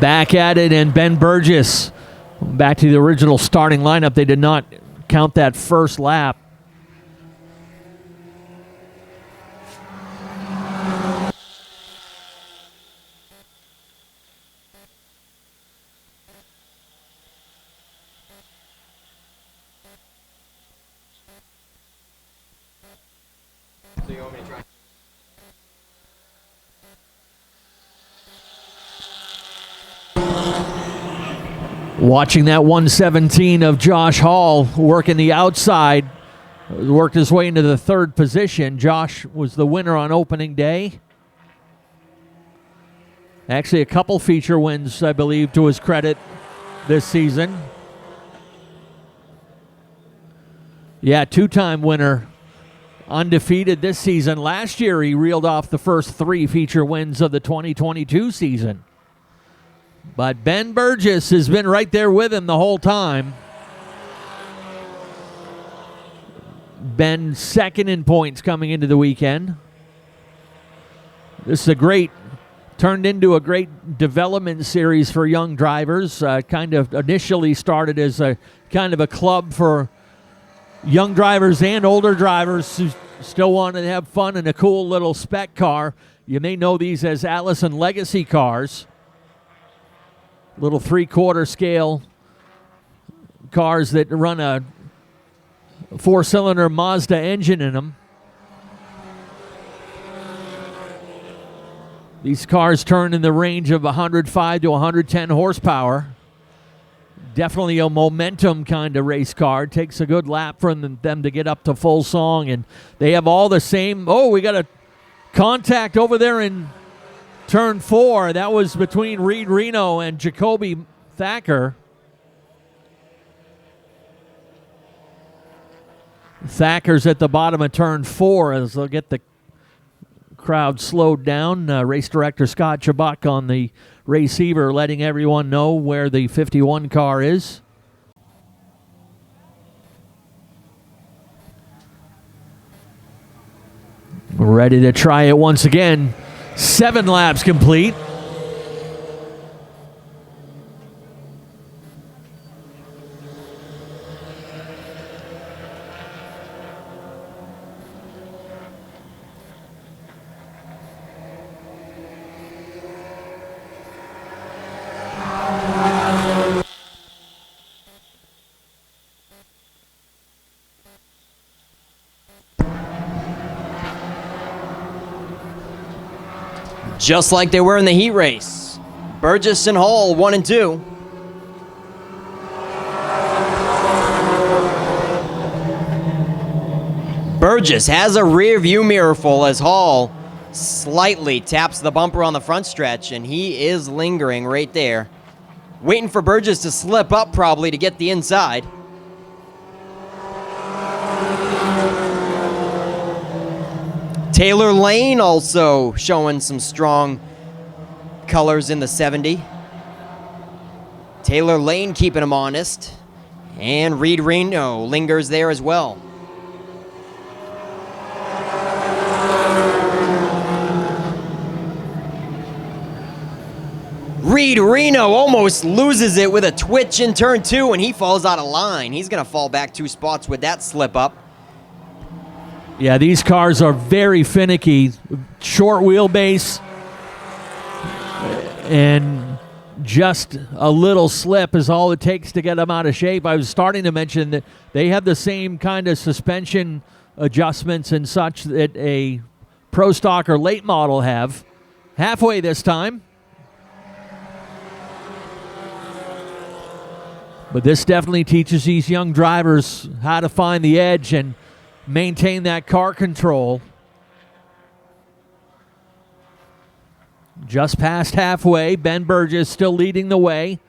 Back at it, and Ben Burgess back to the original starting lineup. They did not count that first lap. Watching that 117 of Josh Hall working the outside, worked his way into the third position. Josh was the winner on opening day. Actually, a couple feature wins, I believe, to his credit this season. Yeah, two-time winner, undefeated this season. Last year, he reeled off the first 3 feature wins of the 2022 season. But Ben Burgess has been right there with him the whole time. Ben second in points coming into the weekend. This is turned into a great development series for young drivers. Kind of initially started as a kind of a club for young drivers and older drivers who still want to have fun in a cool little spec car. You may know these as Allison Legacy cars. Little 3/4 scale cars that run a 4-cylinder Mazda engine in them. These cars turn in the range of 105 to 110 horsepower. Definitely a momentum kind of race car. Takes a good lap for them to get up to full song, and they have all the same. Oh, we got a contact over there in turn 4, that was between Reed Reno and Jacoby Thacker. Thacker's at the bottom of turn 4 as they'll get the crowd slowed down. Race director Scott Chabak on the receiver letting everyone know where the 51 car is. We're ready to try it once again. 7 laps complete. Just like they were in the heat race. Burgess and Hall 1 and 2. Burgess has a rear view mirror full as Hall slightly taps the bumper on the front stretch, and he is lingering right there. Waiting for Burgess to slip up probably to get the inside. Taylor Lane also showing some strong colors in the 70. Taylor Lane keeping him honest. And Reed Reno lingers there as well. Reed Reno almost loses it with a twitch in turn 2, and he falls out of line. He's going to fall back 2 spots with that slip up. Yeah, these cars are very finicky. Short wheelbase, and just a little slip is all it takes to get them out of shape. I was starting to mention that they have the same kind of suspension adjustments and such that a Pro Stock or late model have. Halfway this time. But this definitely teaches these young drivers how to find the edge and maintain that car control. Just past halfway, Ben Burgess still leading the way.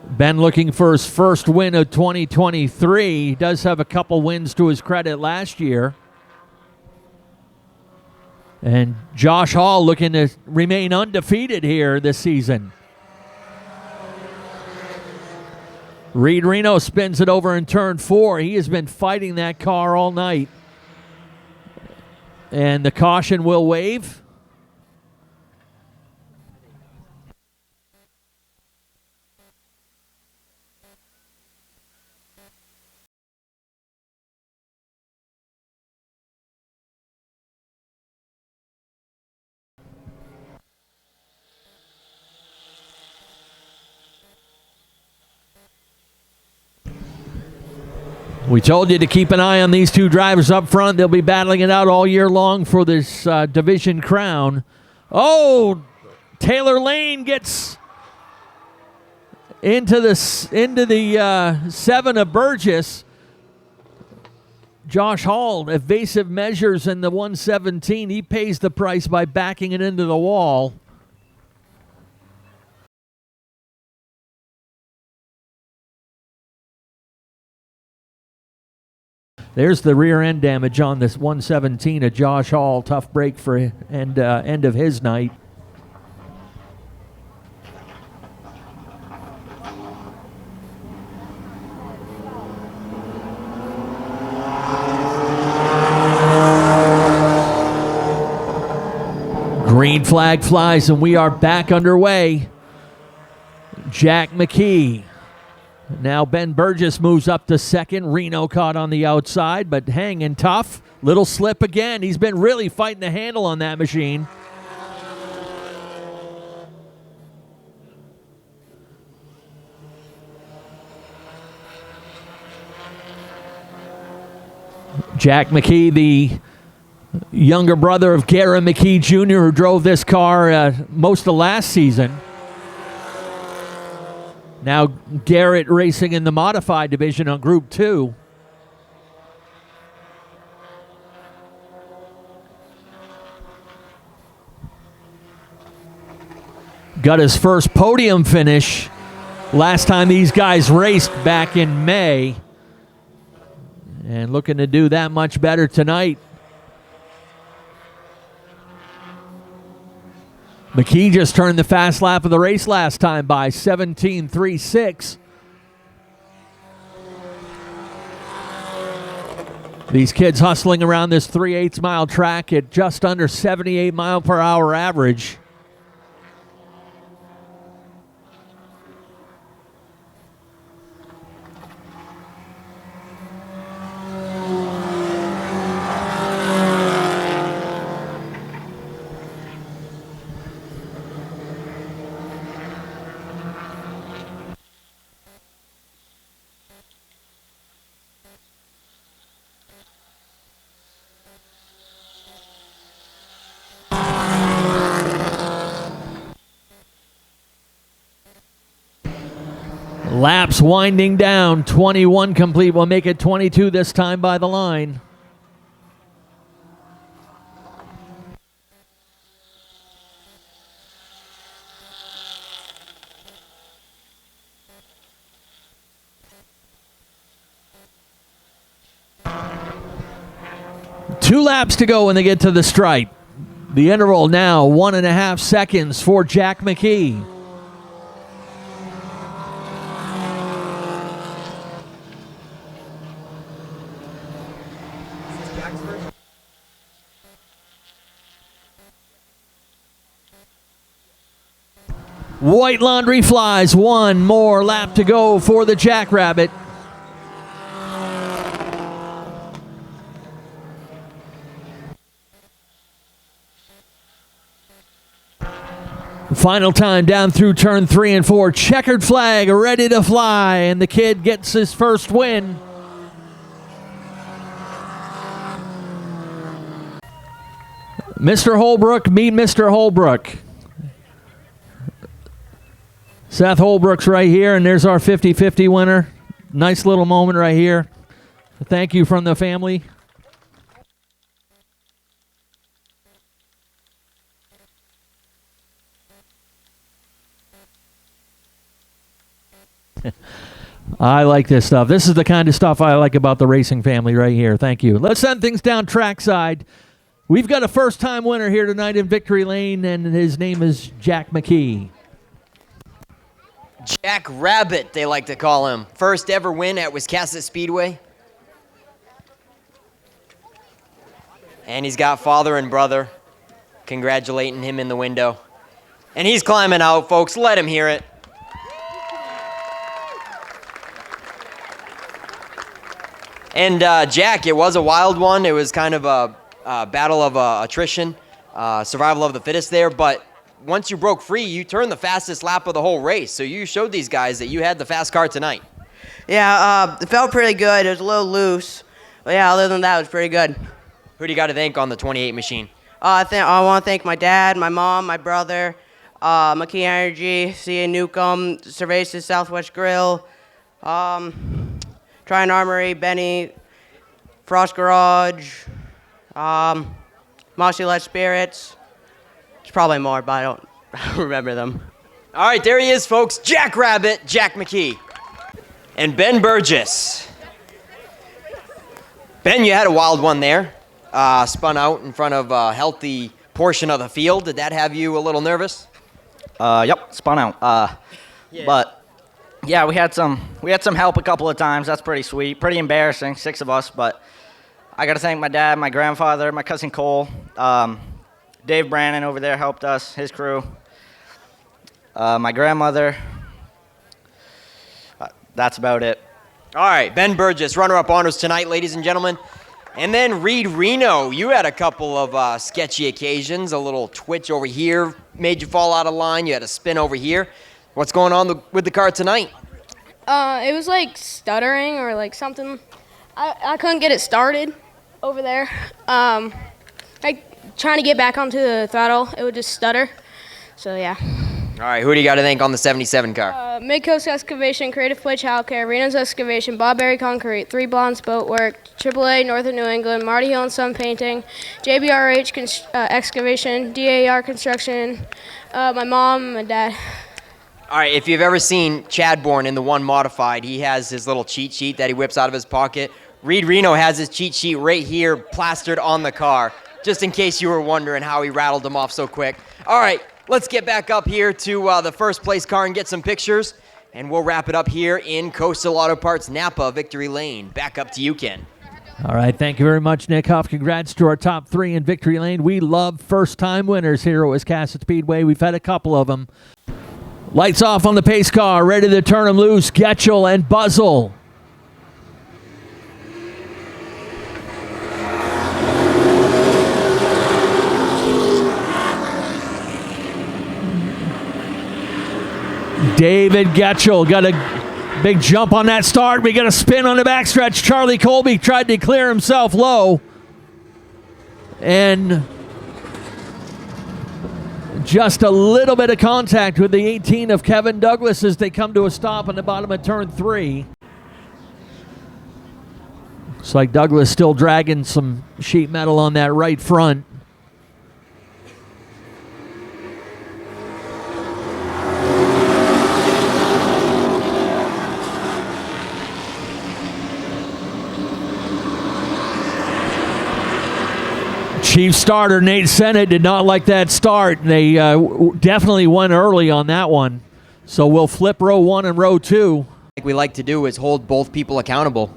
Ben looking for his first win of 2023. He does have a couple wins to his credit last year. And Josh Hall looking to remain undefeated here this season. Reed Reno spins it over in turn 4. He has been fighting that car all night. And the caution will wave. We told you to keep an eye on these two drivers up front. They'll be battling it out all year long for this division crown. Oh, Taylor Lane gets into the 7 of Burgess. Josh Hall, evasive measures in the 117. He pays the price by backing it into the wall. There's the rear end damage on this 117 of Josh Hall. Tough break for end of his night. Green flag flies and we are back underway. Jack McKee. Now Ben Burgess moves up to second. Reno caught on the outside, but hanging tough. Little slip again. He's been really fighting the handle on that machine. Jack McKee, the younger brother of Garrett McKee Jr., who drove this car most of last season. Now Garrett racing in the modified division on Group 2. Got his first podium finish last time these guys raced back in May. And looking to do that much better tonight. McKee just turned the fast lap of the race last time by 17.36. These kids hustling around this 3/8 mile track at just under 78 mile per hour average. Laps winding down, 21 complete. We'll make it 22 this time by the line. Two laps to go when they get to the stripe. The interval now 1.5 seconds for Jack McKee. White laundry flies. One more lap to go for the Jackrabbit. Final time down through turn 3 and 4. Checkered flag ready to fly, and the kid gets his first win. Mr. Holbrook, meet Mr. Holbrook. Seth Holbrook's right here, and there's our 50-50 winner. Nice little moment right here. Thank you from the family. I like this stuff. This is the kind of stuff I like about the racing family right here. Thank you. Let's send things down trackside. We've got a first-time winner here tonight in Victory Lane, and his name is Jack McKee. Jack Rabbit, they like to call him. First ever win at Wiscasset Speedway. And he's got father and brother congratulating him in the window. And he's climbing out, folks. Let him hear it. And Jack, it was a wild one. It was kind of a battle of attrition, survival of the fittest there. But once you broke free, you turned the fastest lap of the whole race. So you showed these guys that you had the fast car tonight. Yeah, it felt pretty good. It was a little loose. But yeah, other than that, it was pretty good. Who do you got to thank on the 28 machine? I want to thank my dad, my mom, my brother, McKee Energy, CA Newcomb, Cervezas Southwest Grill, Tryon Armory, Benny, Frost Garage, Mossy Let Spirits. There's probably more, but I don't remember them. All right, there he is, folks. Jack Rabbit, Jack McKee. And Ben Burgess. Ben, you had a wild one there. Spun out in front of a healthy portion of the field. Did that have you a little nervous? Yep, spun out. But yeah, we had some help a couple of times. That's pretty sweet. Pretty embarrassing, 6 of us. But I got to thank my dad, my grandfather, my cousin Cole, Dave Brannon over there helped us, his crew, my grandmother. That's about it. All right, Ben Burgess, runner-up honors tonight, ladies and gentlemen. And then Reed Reno, you had a couple of sketchy occasions. A little twitch over here made you fall out of line. You had a spin over here. What's going on with the car tonight? It was like stuttering or like something. I couldn't get it started over there. Like trying to get back onto the throttle, it would just stutter. So yeah. All right, who do you got to thank on the 77 car? Midcoast Excavation, Creative Play Childcare, Reno's Excavation, Bob Berry Concrete, Three Blondes Boat Work, AAA Northern New England, Marty Hill and Sun Painting, JBRH Excavation, DAR Construction, my mom, my dad. All right, if you've ever seen Chadbourne in the one modified, he has his little cheat sheet that he whips out of his pocket. Reed Reno has his cheat sheet right here plastered on the car, just in case you were wondering how he rattled them off so quick. All right, let's get back up here to the first place car and get some pictures, and we'll wrap it up here in Coastal Auto Parts Napa Victory Lane. Back up to you, Ken. All right, thank you very much, Nick Huff. Congrats to our top 3 in Victory Lane. We love first-time winners here at Wiscasset Speedway. We've had a couple of them. Lights off on the pace car, ready to turn them loose. Getchell and Buzzle. David Getchell got a big jump on that start. We got a spin on the backstretch. Charlie Colby tried to clear himself low. And just a little bit of contact with the 18 of Kevin Douglas as they come to a stop on the bottom of turn 3. Looks like Douglas still dragging some sheet metal on that right front. Chief starter Nate Sennett did not like that start. They definitely went early on that one. So we'll flip row 1 and row 2. Like we like to do is hold both people accountable.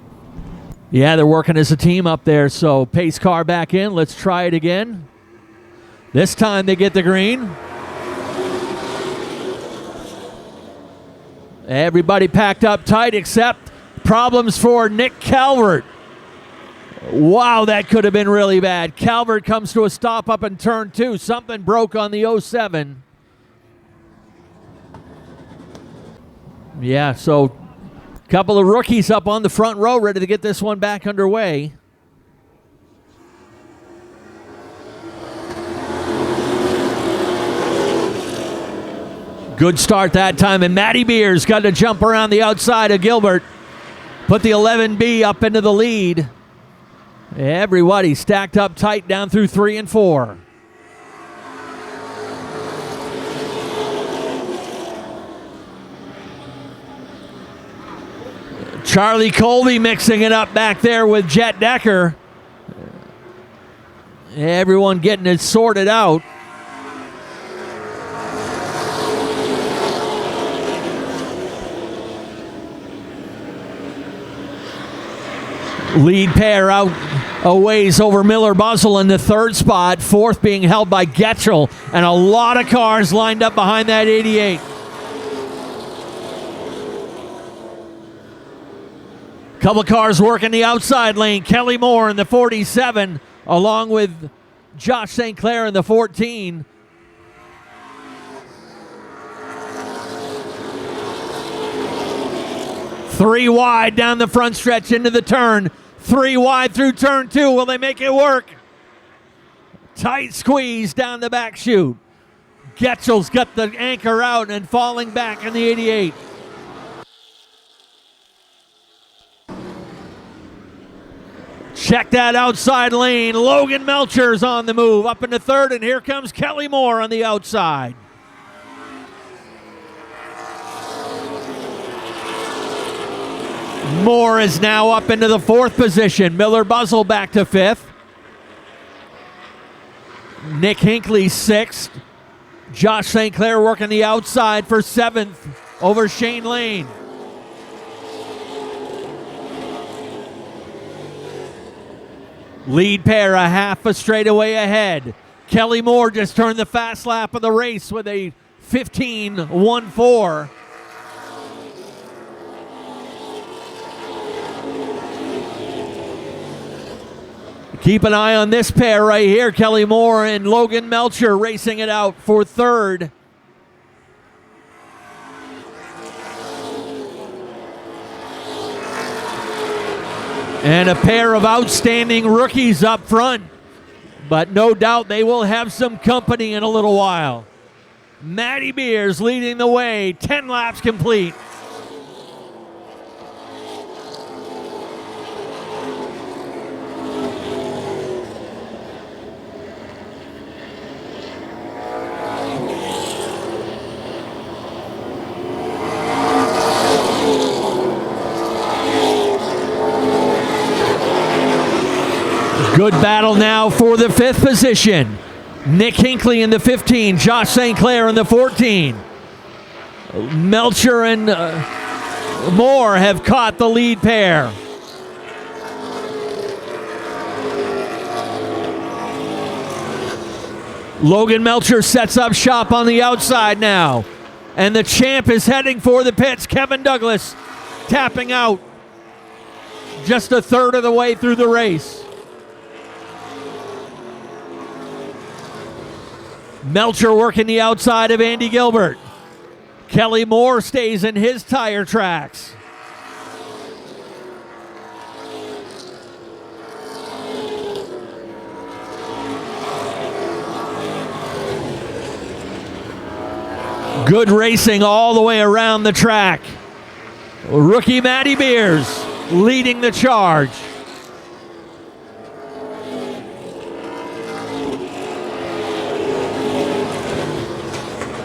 Yeah, they're working as a team up there. So pace car back in. Let's try it again. This time they get the green. Everybody packed up tight except problems for Nick Calvert. Wow, that could have been really bad. Calvert comes to a stop up in turn 2. Something broke on the 07. Yeah, so a couple of rookies up on the front row ready to get this one back underway. Good start that time, and Matty Beers got to jump around the outside of Gilbert. Put the 11B up into the lead. Everybody stacked up tight down through 3 and 4. Charlie Colby mixing it up back there with Jet Decker. Everyone getting it sorted out. Lead pair out a ways over Miller Buzzell in the 3rd spot. 4th being held by Getchell, and a lot of cars lined up behind that 88. Couple cars working the outside lane. Kelly Moore in the 47, along with Josh St. Clair in the 14. Three wide down the front stretch into the turn. 3 wide through turn 2. Will they make it work? Tight squeeze down the back chute. Getchell's got the anchor out and falling back in the 88. Check that outside lane. Logan Melcher's on the move up into 3rd, and here comes Kelly Moore on the outside. Moore is now up into the 4th position. Miller Buzzell back to 5th. Nick Hinckley 6th. Josh St. Clair working the outside for 7th over Shane Lane. Lead pair a half a straightaway ahead. Kelly Moore just turned the fast lap of the race with a 15.14. Keep an eye on this pair right here. Kelly Moore and Logan Melcher racing it out for 3rd. And a pair of outstanding rookies up front. But no doubt they will have some company in a little while. Matty Beers leading the way. 10 laps complete. Good battle now for the 5th position. Nick Hinckley in the 15, Josh St. Clair in the 14. Melcher and Moore have caught the lead pair. Logan Melcher sets up shop on the outside now. And the champ is heading for the pits. Kevin Douglas tapping out just a 1/3 of the way through the race. Melcher working the outside of Andy Gilbert. Kelly Moore stays in his tire tracks. Good racing all the way around the track. Rookie Matty Beers leading the charge.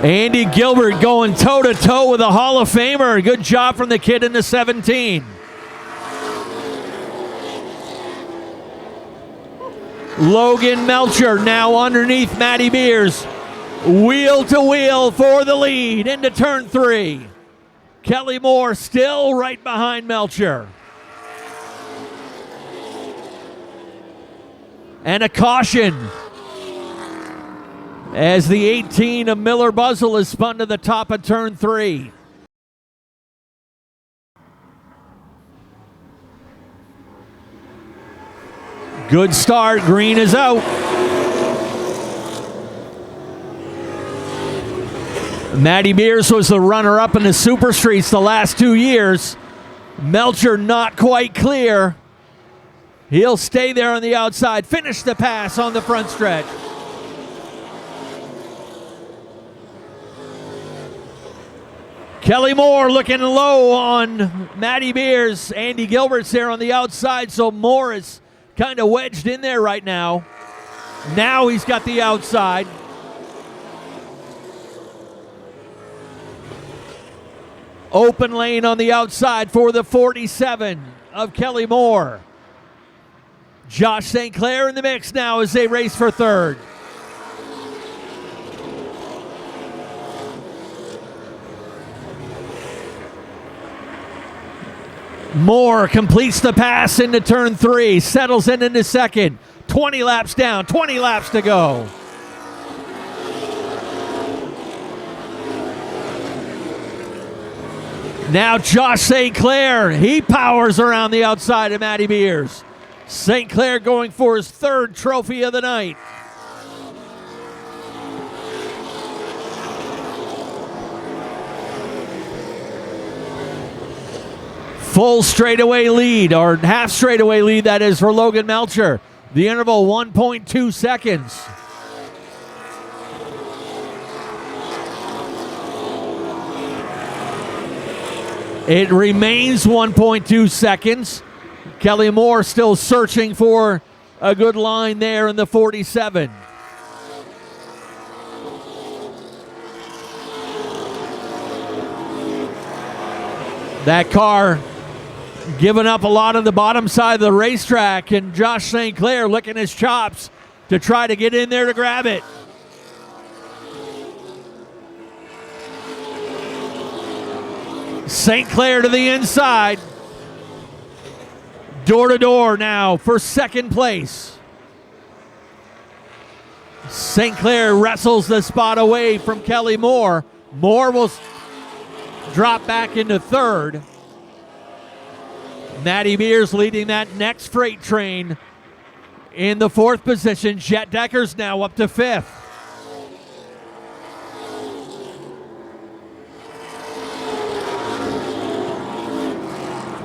Andy Gilbert going toe-to-toe with a Hall of Famer. Good job from the kid in the 17. Logan Melcher now underneath Matty Beers. Wheel to wheel for the lead into turn 3. Kelly Moore still right behind Melcher. And a caution as the 18 of Miller Buzzell is spun to the top of turn 3. Good start. Green is out. Matty Beers was the runner-up in the Super Streets the last 2 years. Melcher not quite clear. He'll stay there on the outside. Finish the pass on the front stretch. Kelly Moore looking low on Matty Beers. Andy Gilbert's there on the outside, so Moore is kind of wedged in there right now. Now he's got the outside. Open lane on the outside for the 47 of Kelly Moore. Josh St. Clair in the mix now as they race for third. Moore completes the pass into turn 3, settles in into second. 20 laps down, 20 laps to go. Now Josh St. Clair, he powers around the outside of Matty Beers. St. Clair going for his third trophy of the night. Full straightaway lead, or half straightaway lead, that is, for Logan Melcher. The interval 1.2 seconds. It remains 1.2 seconds. Kelly Moore still searching for a good line there in the 47. That car giving up a lot on the bottom side of the racetrack, and Josh St. Clair licking his chops to try to get in there to grab it. St. Clair to the inside. Door to door now for second place. St. Clair wrestles the spot away from Kelly Moore. Moore will drop back into third. Matty Beers leading that next freight train in the fourth position. Jet Decker's now up to fifth.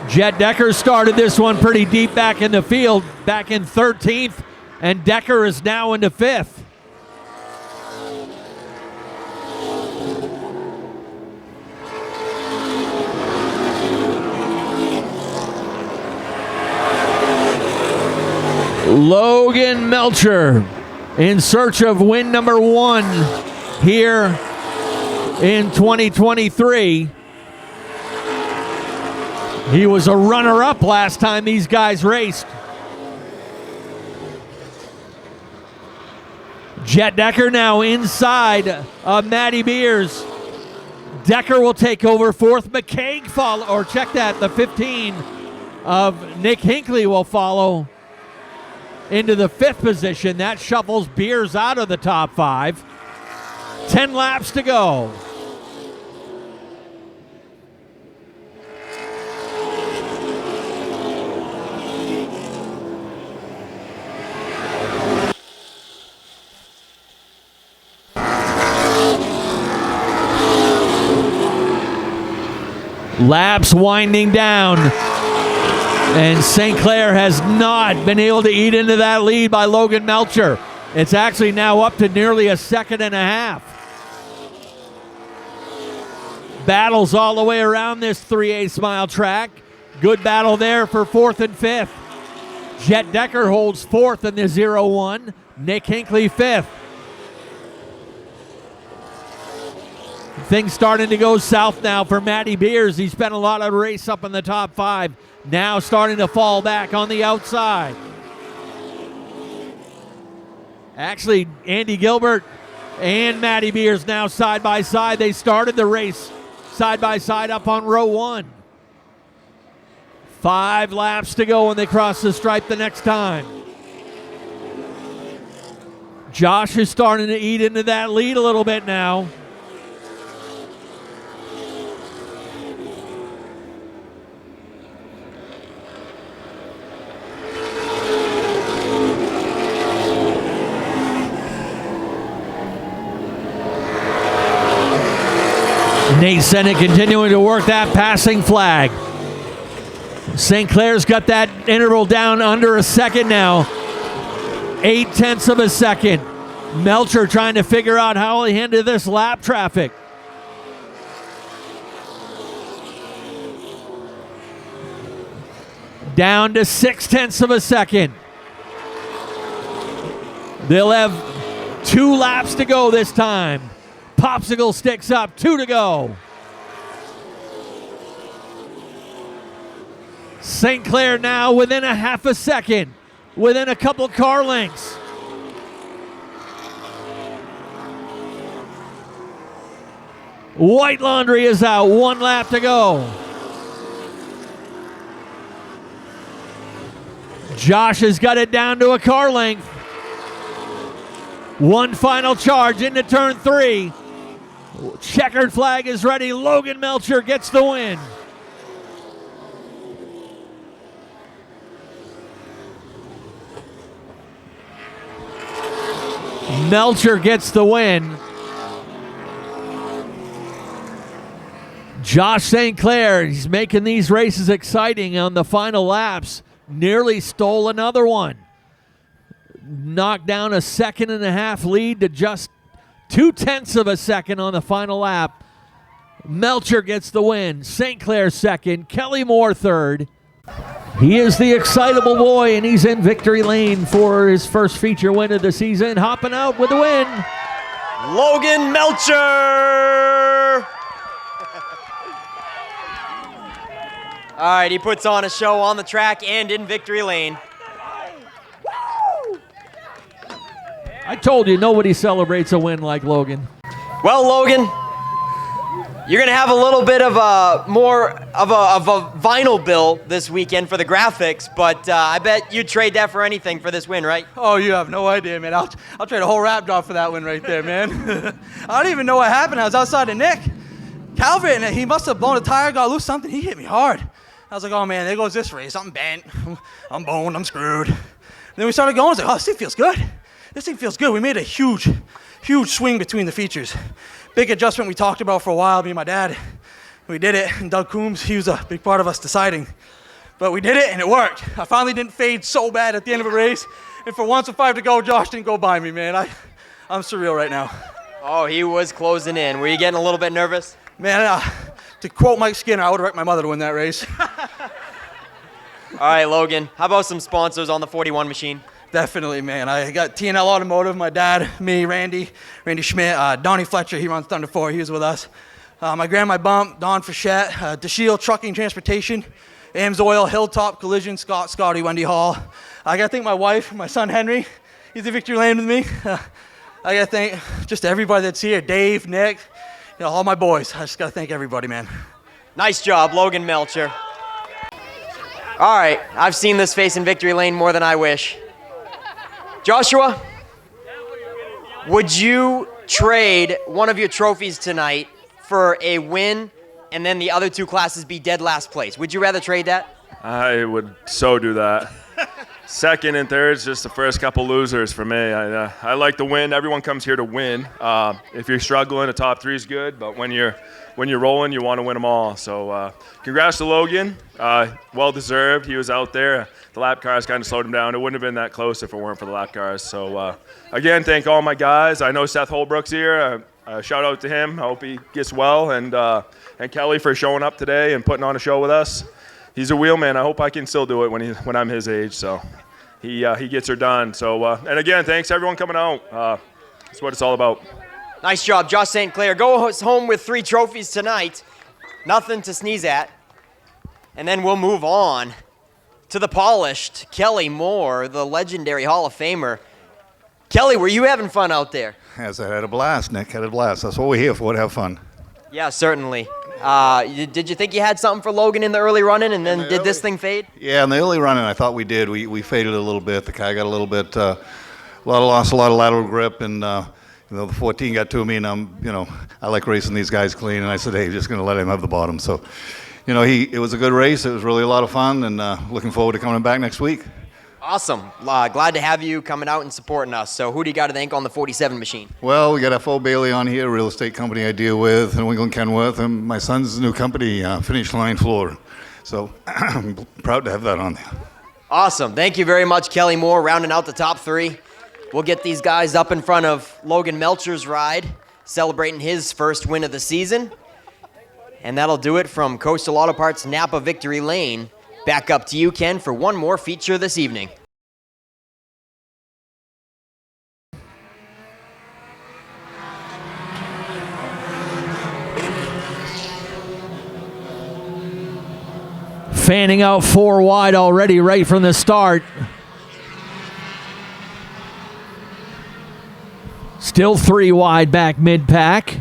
Jet Decker started this one pretty deep back in the field, back in 13th, and Decker is now into 5th. Logan Melcher in search of win number 1 here in 2023. He was a runner-up last time these guys raced. Jet Decker now inside of Matty Beers. Decker will take over fourth. McCaig follow, or check that, the 15 of Nick Hinckley will follow into the 5th position. That shuffles Beers out of the top 5. 10 laps to go. Laps winding down, and St. Clair has not been able to eat into that lead by Logan Melcher. It's actually now up to nearly a second and a half. Battles all the way around this 3/8 mile track. Good battle there for 4th and 5th. Jet Decker holds 4th in the 0-1. Nick Hinckley 5th. Things starting to go south now for Matty Beers. He spent a lot of race up in the top 5. Now starting to fall back on the outside. Actually, Andy Gilbert and Matty Beers now side by side. They started the race side by side up on row 1. 5 laps to go when they cross the stripe the next time. Josh is starting to eat into that lead a little bit now. Nate Sennick continuing to work that passing flag. St. Clair's got that interval down under a second now. 0.8 of a second. Melcher trying to figure out how he handled this lap traffic. Down to 0.6 of a second. They'll have 2 laps to go this time. Popsicle sticks up, 2 to go. St. Clair now within a half a second, within a couple car lengths. White Laundry is out, 1 lap to go. Josh has got it down to a car length. 1 final charge into turn 3. Checkered flag is ready. Logan Melcher gets the win. Melcher gets the win. Josh St. Clair, he's making these races exciting on the final laps. Nearly stole another one. Knocked down a 1.5 lead to just 0.2 of a second on the final lap. Melcher gets the win. St. Clair second. Kelly Moore third. He is the excitable boy, and he's in victory lane for his first feature win of the season. Hopping out with the win. Logan Melcher! All right, he puts on a show on the track and in victory lane. I told you, nobody celebrates a win like Logan. Well, Logan, you're going to have a little bit of a vinyl bill this weekend for the graphics, but I bet you'd trade that for anything for this win, right? Oh, you have no idea, man. I'll trade a whole rap job for that win right there, man. I don't even know what happened. I was outside of Nick Calvert, and he must have blown a tire, got loose, something. He hit me hard. I was like, oh, man, there goes this race. I'm bent. I'm boned. I'm screwed. Then we started going. I was like, oh, this thing feels good. This thing feels good. We made a huge swing between the features. Big adjustment we talked about for a while, me and my dad. We did it, and Doug Coombs, he was a big part of us deciding. But we did it, and it worked. I finally didn't fade so bad at the end of a race. And for once with 5 to go, Josh didn't go by me, man. I'm surreal right now. Oh, he was closing in. Were you getting a little bit nervous? Man, to quote Mike Skinner, I would have wrecked my mother to win that race. All right, Logan, how about some sponsors on the 41 machine? Definitely, man. I got T&L Automotive, my dad, me, Randy Schmidt, Donnie Fletcher, he runs Thunder 4, he was with us. My grandma Bump, Don Frechette, DeShield Trucking Transportation, Ames Oil, Hilltop Collision, Scotty, Wendy Hall. I got to thank my wife, my son Henry, he's in victory lane with me. I got to thank just everybody that's here, Dave, Nick, all my boys. I just got to thank everybody, man. Nice job, Logan Melcher. All right, I've seen this face in victory lane more than I wish. Joshua, would you trade one of your trophies tonight for a win and then the other 2 classes be dead last place? Would you rather trade that? I would so do that. Second and third is just the first couple losers for me. I like to win. Everyone comes here to win. If you're struggling, a top 3 is good, but when you're rolling, you want to win them all. So congrats to Logan. Well deserved. He was out there. The lap cars kind of slowed him down. It wouldn't have been that close if it weren't for the lap cars. So again, thank all my guys. I know Seth Holbrook's here. Shout out to him. I hope he gets well. And Kelly for showing up today and putting on a show with us. He's a wheelman. I hope I can still do it when I'm his age. So he gets her done. So and again, thanks everyone coming out. That's what it's all about. Nice job, Josh St. Clair. Go home with 3 trophies tonight. Nothing to sneeze at. And then we'll move on to the polished Kelly Moore, the legendary Hall of Famer. Kelly, were you having fun out there? Yes, I had a blast, Nick. Had a blast. That's what we're here for, to have fun. Yeah, certainly. Did you think you had something for Logan in the early running, and then did this thing fade? Yeah, in the early running, I thought we did. We faded a little bit. The car got a little bit, lost a lot of lateral grip, and the 14 got to me, and I like racing these guys clean, and I said, hey, just going to let him have the bottom. So, it was a good race. It was really a lot of fun, and looking forward to coming back next week. Awesome. Glad to have you coming out and supporting us. So who do you got to thank on the 47 machine? Well, we got F.O. Bailey on here, real estate company I deal with, New England Kenworth, and my son's new company, Finish Line Floor. So I'm proud to have that on there. Awesome. Thank you very much, Kelly Moore, rounding out the top 3. We'll get these guys up in front of Logan Melcher's ride, celebrating his first win of the season. And that'll do it from Coastal Auto Parts Napa Victory Lane. Back up to you, Ken, for one more feature this evening. Fanning out 4 wide already right from the start. Still 3 wide back mid-pack.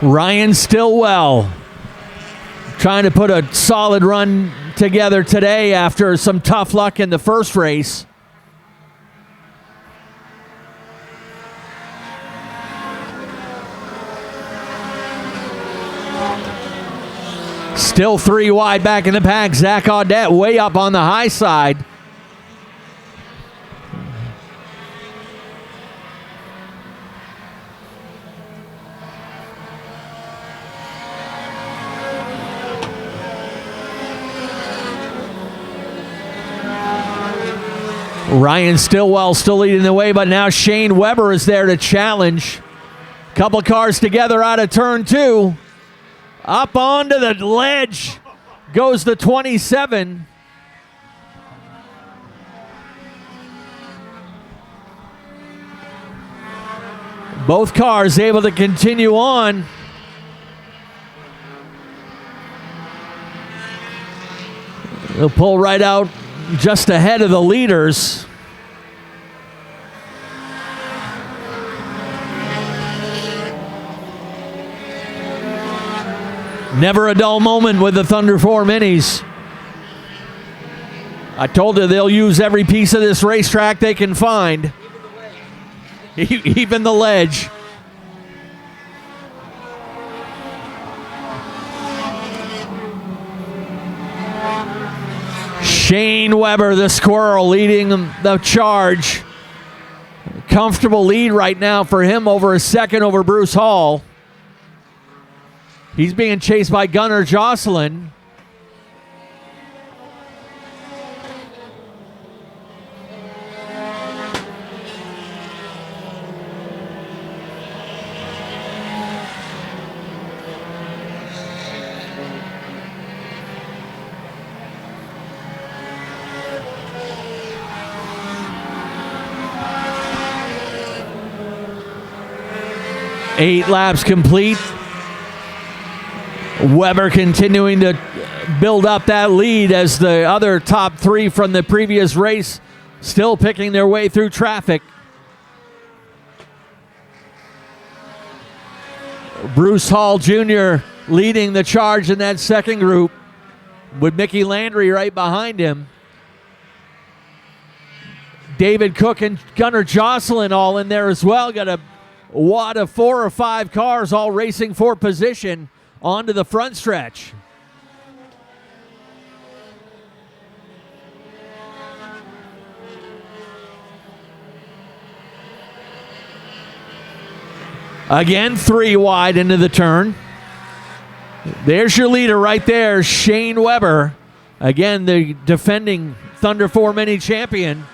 Ryan Stillwell trying to put a solid run together today after some tough luck in the first race. Still 3 wide back in the pack. Zach Audette way up on the high side. Ryan Stillwell still leading the way, but now Shane Weber is there to challenge. Couple cars together out of turn 2. Up onto the ledge goes the 27. Both cars able to continue on. They'll pull right out just ahead of the leaders. Never a dull moment with the Thunder 4 Minis. I told you they'll use every piece of this racetrack they can find. Even the ledge. Shane Weber, the squirrel, leading the charge. Comfortable lead right now for him over a second over Bruce Hall. He's being chased by Gunnar Jocelyn. Eight laps complete. Weber continuing to build up that lead as the other top 3 from the previous race still picking their way through traffic. Bruce Hall Jr. leading the charge in that second group with Mickey Landry right behind him. David Cook and Gunnar Jocelyn all in there as well. Got a wad of 4 or 5 cars all racing for position onto the front stretch. Again, 3 wide into the turn. There's your leader right there, Shane Weber. Again, the defending Thunder 4 Mini champion.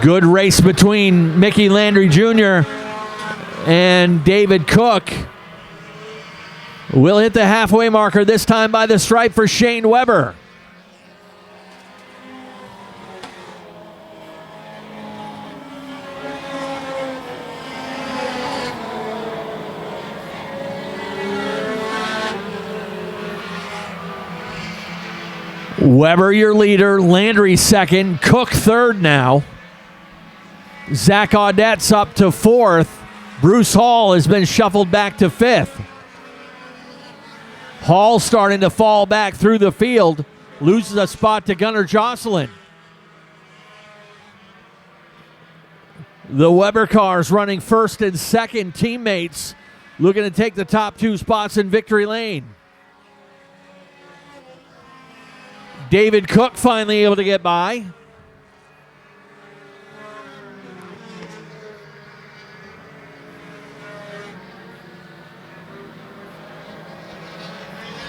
Good race between Mickey Landry Jr. and David Cook. Will hit the halfway marker this time by the stripe for Shane Weber. Weber, your leader. Landry second. Cook third now. Zach Audette's up to fourth. Bruce Hall has been shuffled back to fifth. Hall starting to fall back through the field. Loses a spot to Gunnar Jocelyn. The Weber cars running first and second. Teammates looking to take the top two spots in victory lane. David Cook finally able to get by.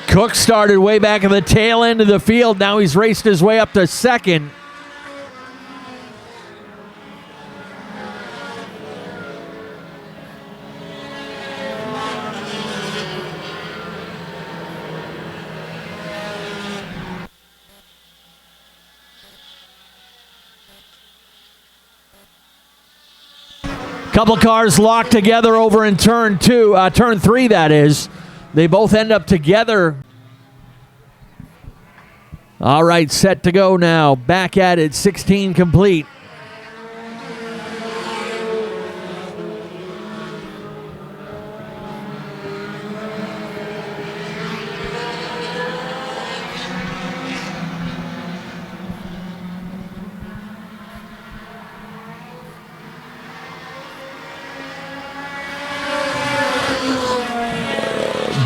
Cook started way back at the tail end of the field. Now he's raced his way up to second. Couple cars locked together over in turn three, that is. They both end up together. All right, set to go now. Back at it, 16 complete.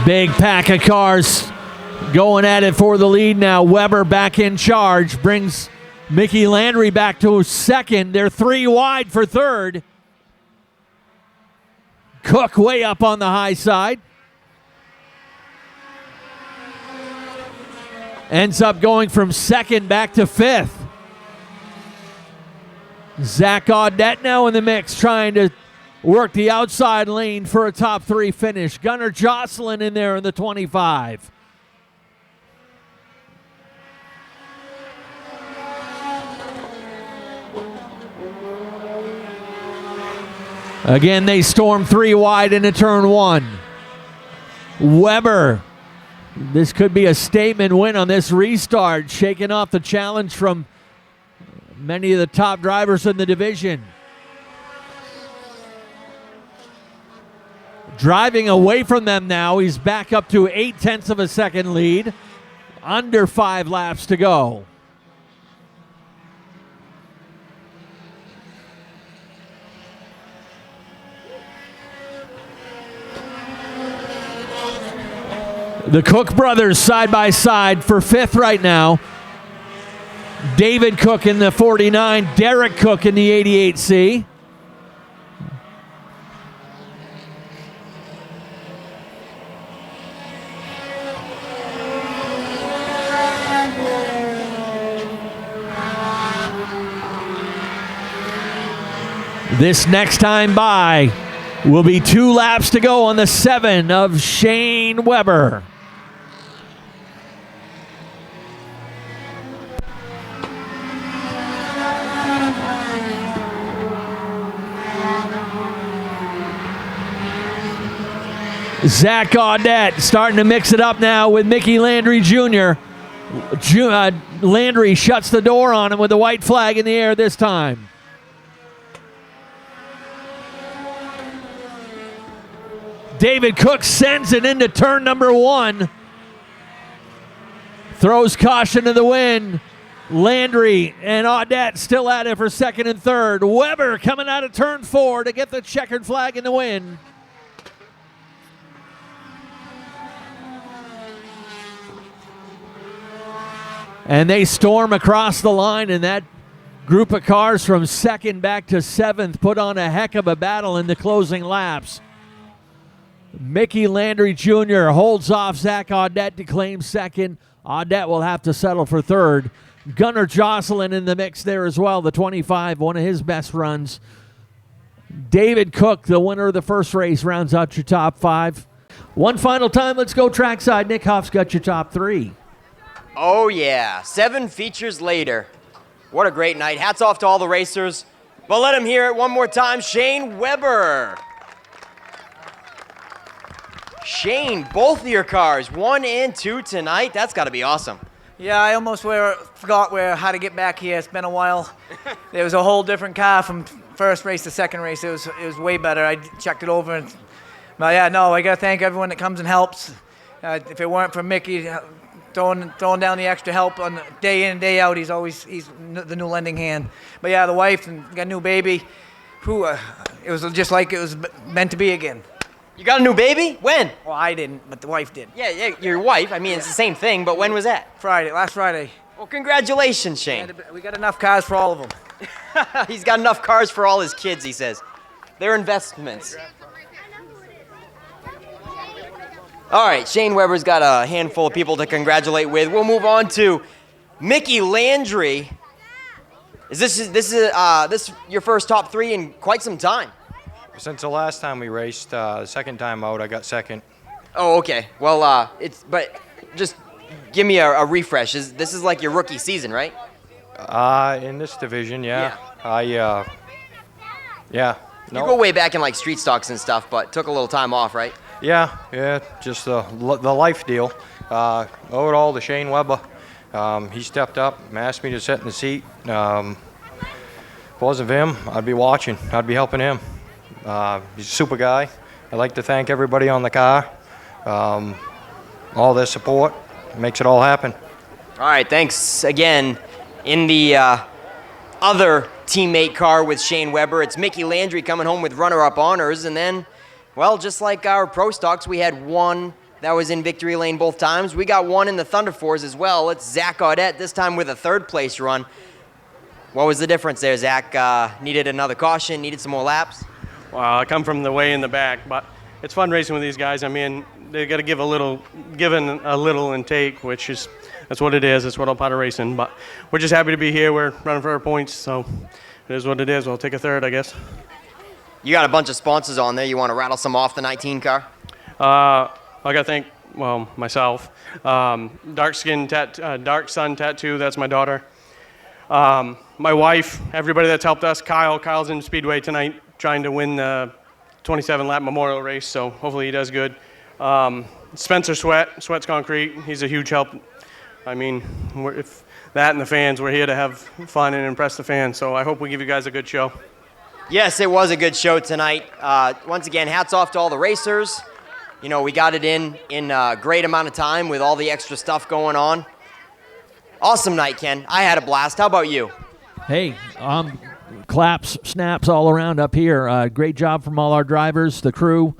Big pack of cars going at it for the lead now. Weber back in charge. Brings Mickey Landry back to second. They're 3 wide for third. Cook way up on the high side. Ends up going from second back to fifth. Zach Audette now in the mix, trying to work the outside lane for a top 3 finish. Gunnar Jocelyn in there in the 25. Again, they storm 3 wide into turn 1. Weber, this could be a statement win on this restart, shaking off the challenge from many of the top drivers in the division. Driving away from them now. He's back up to 0.8 of a second lead. Under 5 laps to go. The Cook brothers side by side for 5th right now. David Cook in the 49, Derek Cook in the 88C. This next time by will be 2 laps to go on the 7 of Shane Weber. Zach Audette starting to mix it up now with Mickey Landry Jr. Landry shuts the door on him with the white flag in the air this time. David Cook sends it into turn number 1. Throws caution to the wind. Landry and Audette still at it for second and third. Weber coming out of turn 4 to get the checkered flag in the wind. And they storm across the line, and that group of cars from second back to 7th put on a heck of a battle in the closing laps. Mickey Landry Jr. holds off Zach Audette to claim second. Audette will have to settle for third. Gunnar Jocelyn in the mix there as well, the 25, one of his best runs. David Cook, the winner of the first race, rounds out your top 5. One final time, let's go trackside. Nick Hoff's got your top 3. Oh yeah, 7 features later. What a great night. Hats off to all the racers. But let him hear it one more time. Shane Weber. Shane, both of your cars, 1 and 2 tonight. That's got to be awesome. Yeah, I almost forgot how to get back here. It's been a while. There was a whole different car from first race to second race. It was way better. I checked it over. But yeah, no, I got to thank everyone that comes and helps. If it weren't for Mickey throwing down the extra help on day in and day out, he's the new lending hand. But yeah, the wife and got a new baby. It was just like it was meant to be again. You got a new baby? When? Well, I didn't, but the wife did. Yeah, your wife. I mean, it's the same thing, but when was that? Last Friday. Well, congratulations, Shane. We got enough cars for all of them. He's got enough cars for all his kids, he says. They're investments. All right, Shane Weber's got a handful of people to congratulate with. We'll move on to Mickey Landry. Is this your first top 3 in quite some time? Since the last time we raced, the second time out, I got second. Oh, okay. Well, but just give me a refresh. This is like your rookie season, right? In this division, yeah. Yeah. You go way back in like street stocks and stuff, but took a little time off, right? Yeah, just the life deal. Owe it all to Shane Weber. He stepped up and asked me to sit in the seat. If it wasn't for him, I'd be watching. I'd be helping him. He's a super guy. I'd like to thank everybody on the car. All their support makes it all happen. All right, thanks again. In the other teammate car with Shane Weber, it's Mickey Landry coming home with runner-up honors. And then, well, just like our Pro Stocks, we had one that was in victory lane both times. We got one in the Thunder Fours as well. It's Zach Audette, this time with a third-place run. What was the difference there, Zach? Needed another caution, needed some more laps? Well, I come from the way in the back, but it's fun racing with these guys. I mean, they got to give a little and take, that's what it is. That's what I'm part of racing. But we're just happy to be here. We're running for our points, so it is what it is. We'll take a third, I guess. You got a bunch of sponsors on there. You want to rattle some off the 19 car? I got to thank, myself. Dark Sun Tattoo, that's my daughter. My wife, everybody that's helped us. Kyle's in Speedway tonight trying to win the 27-lap Memorial race, so hopefully he does good. Spencer Sweat's Concrete, he's a huge help. I mean, if that and the fans, we're here to have fun and impress the fans, so I hope we give you guys a good show. Yes, it was a good show tonight. Once again, hats off to all the racers. You know, we got it in a great amount of time with all the extra stuff going on. Awesome night, Ken. I had a blast. How about you? Hey, claps, snaps all around up here. Great job from all our drivers, the crew.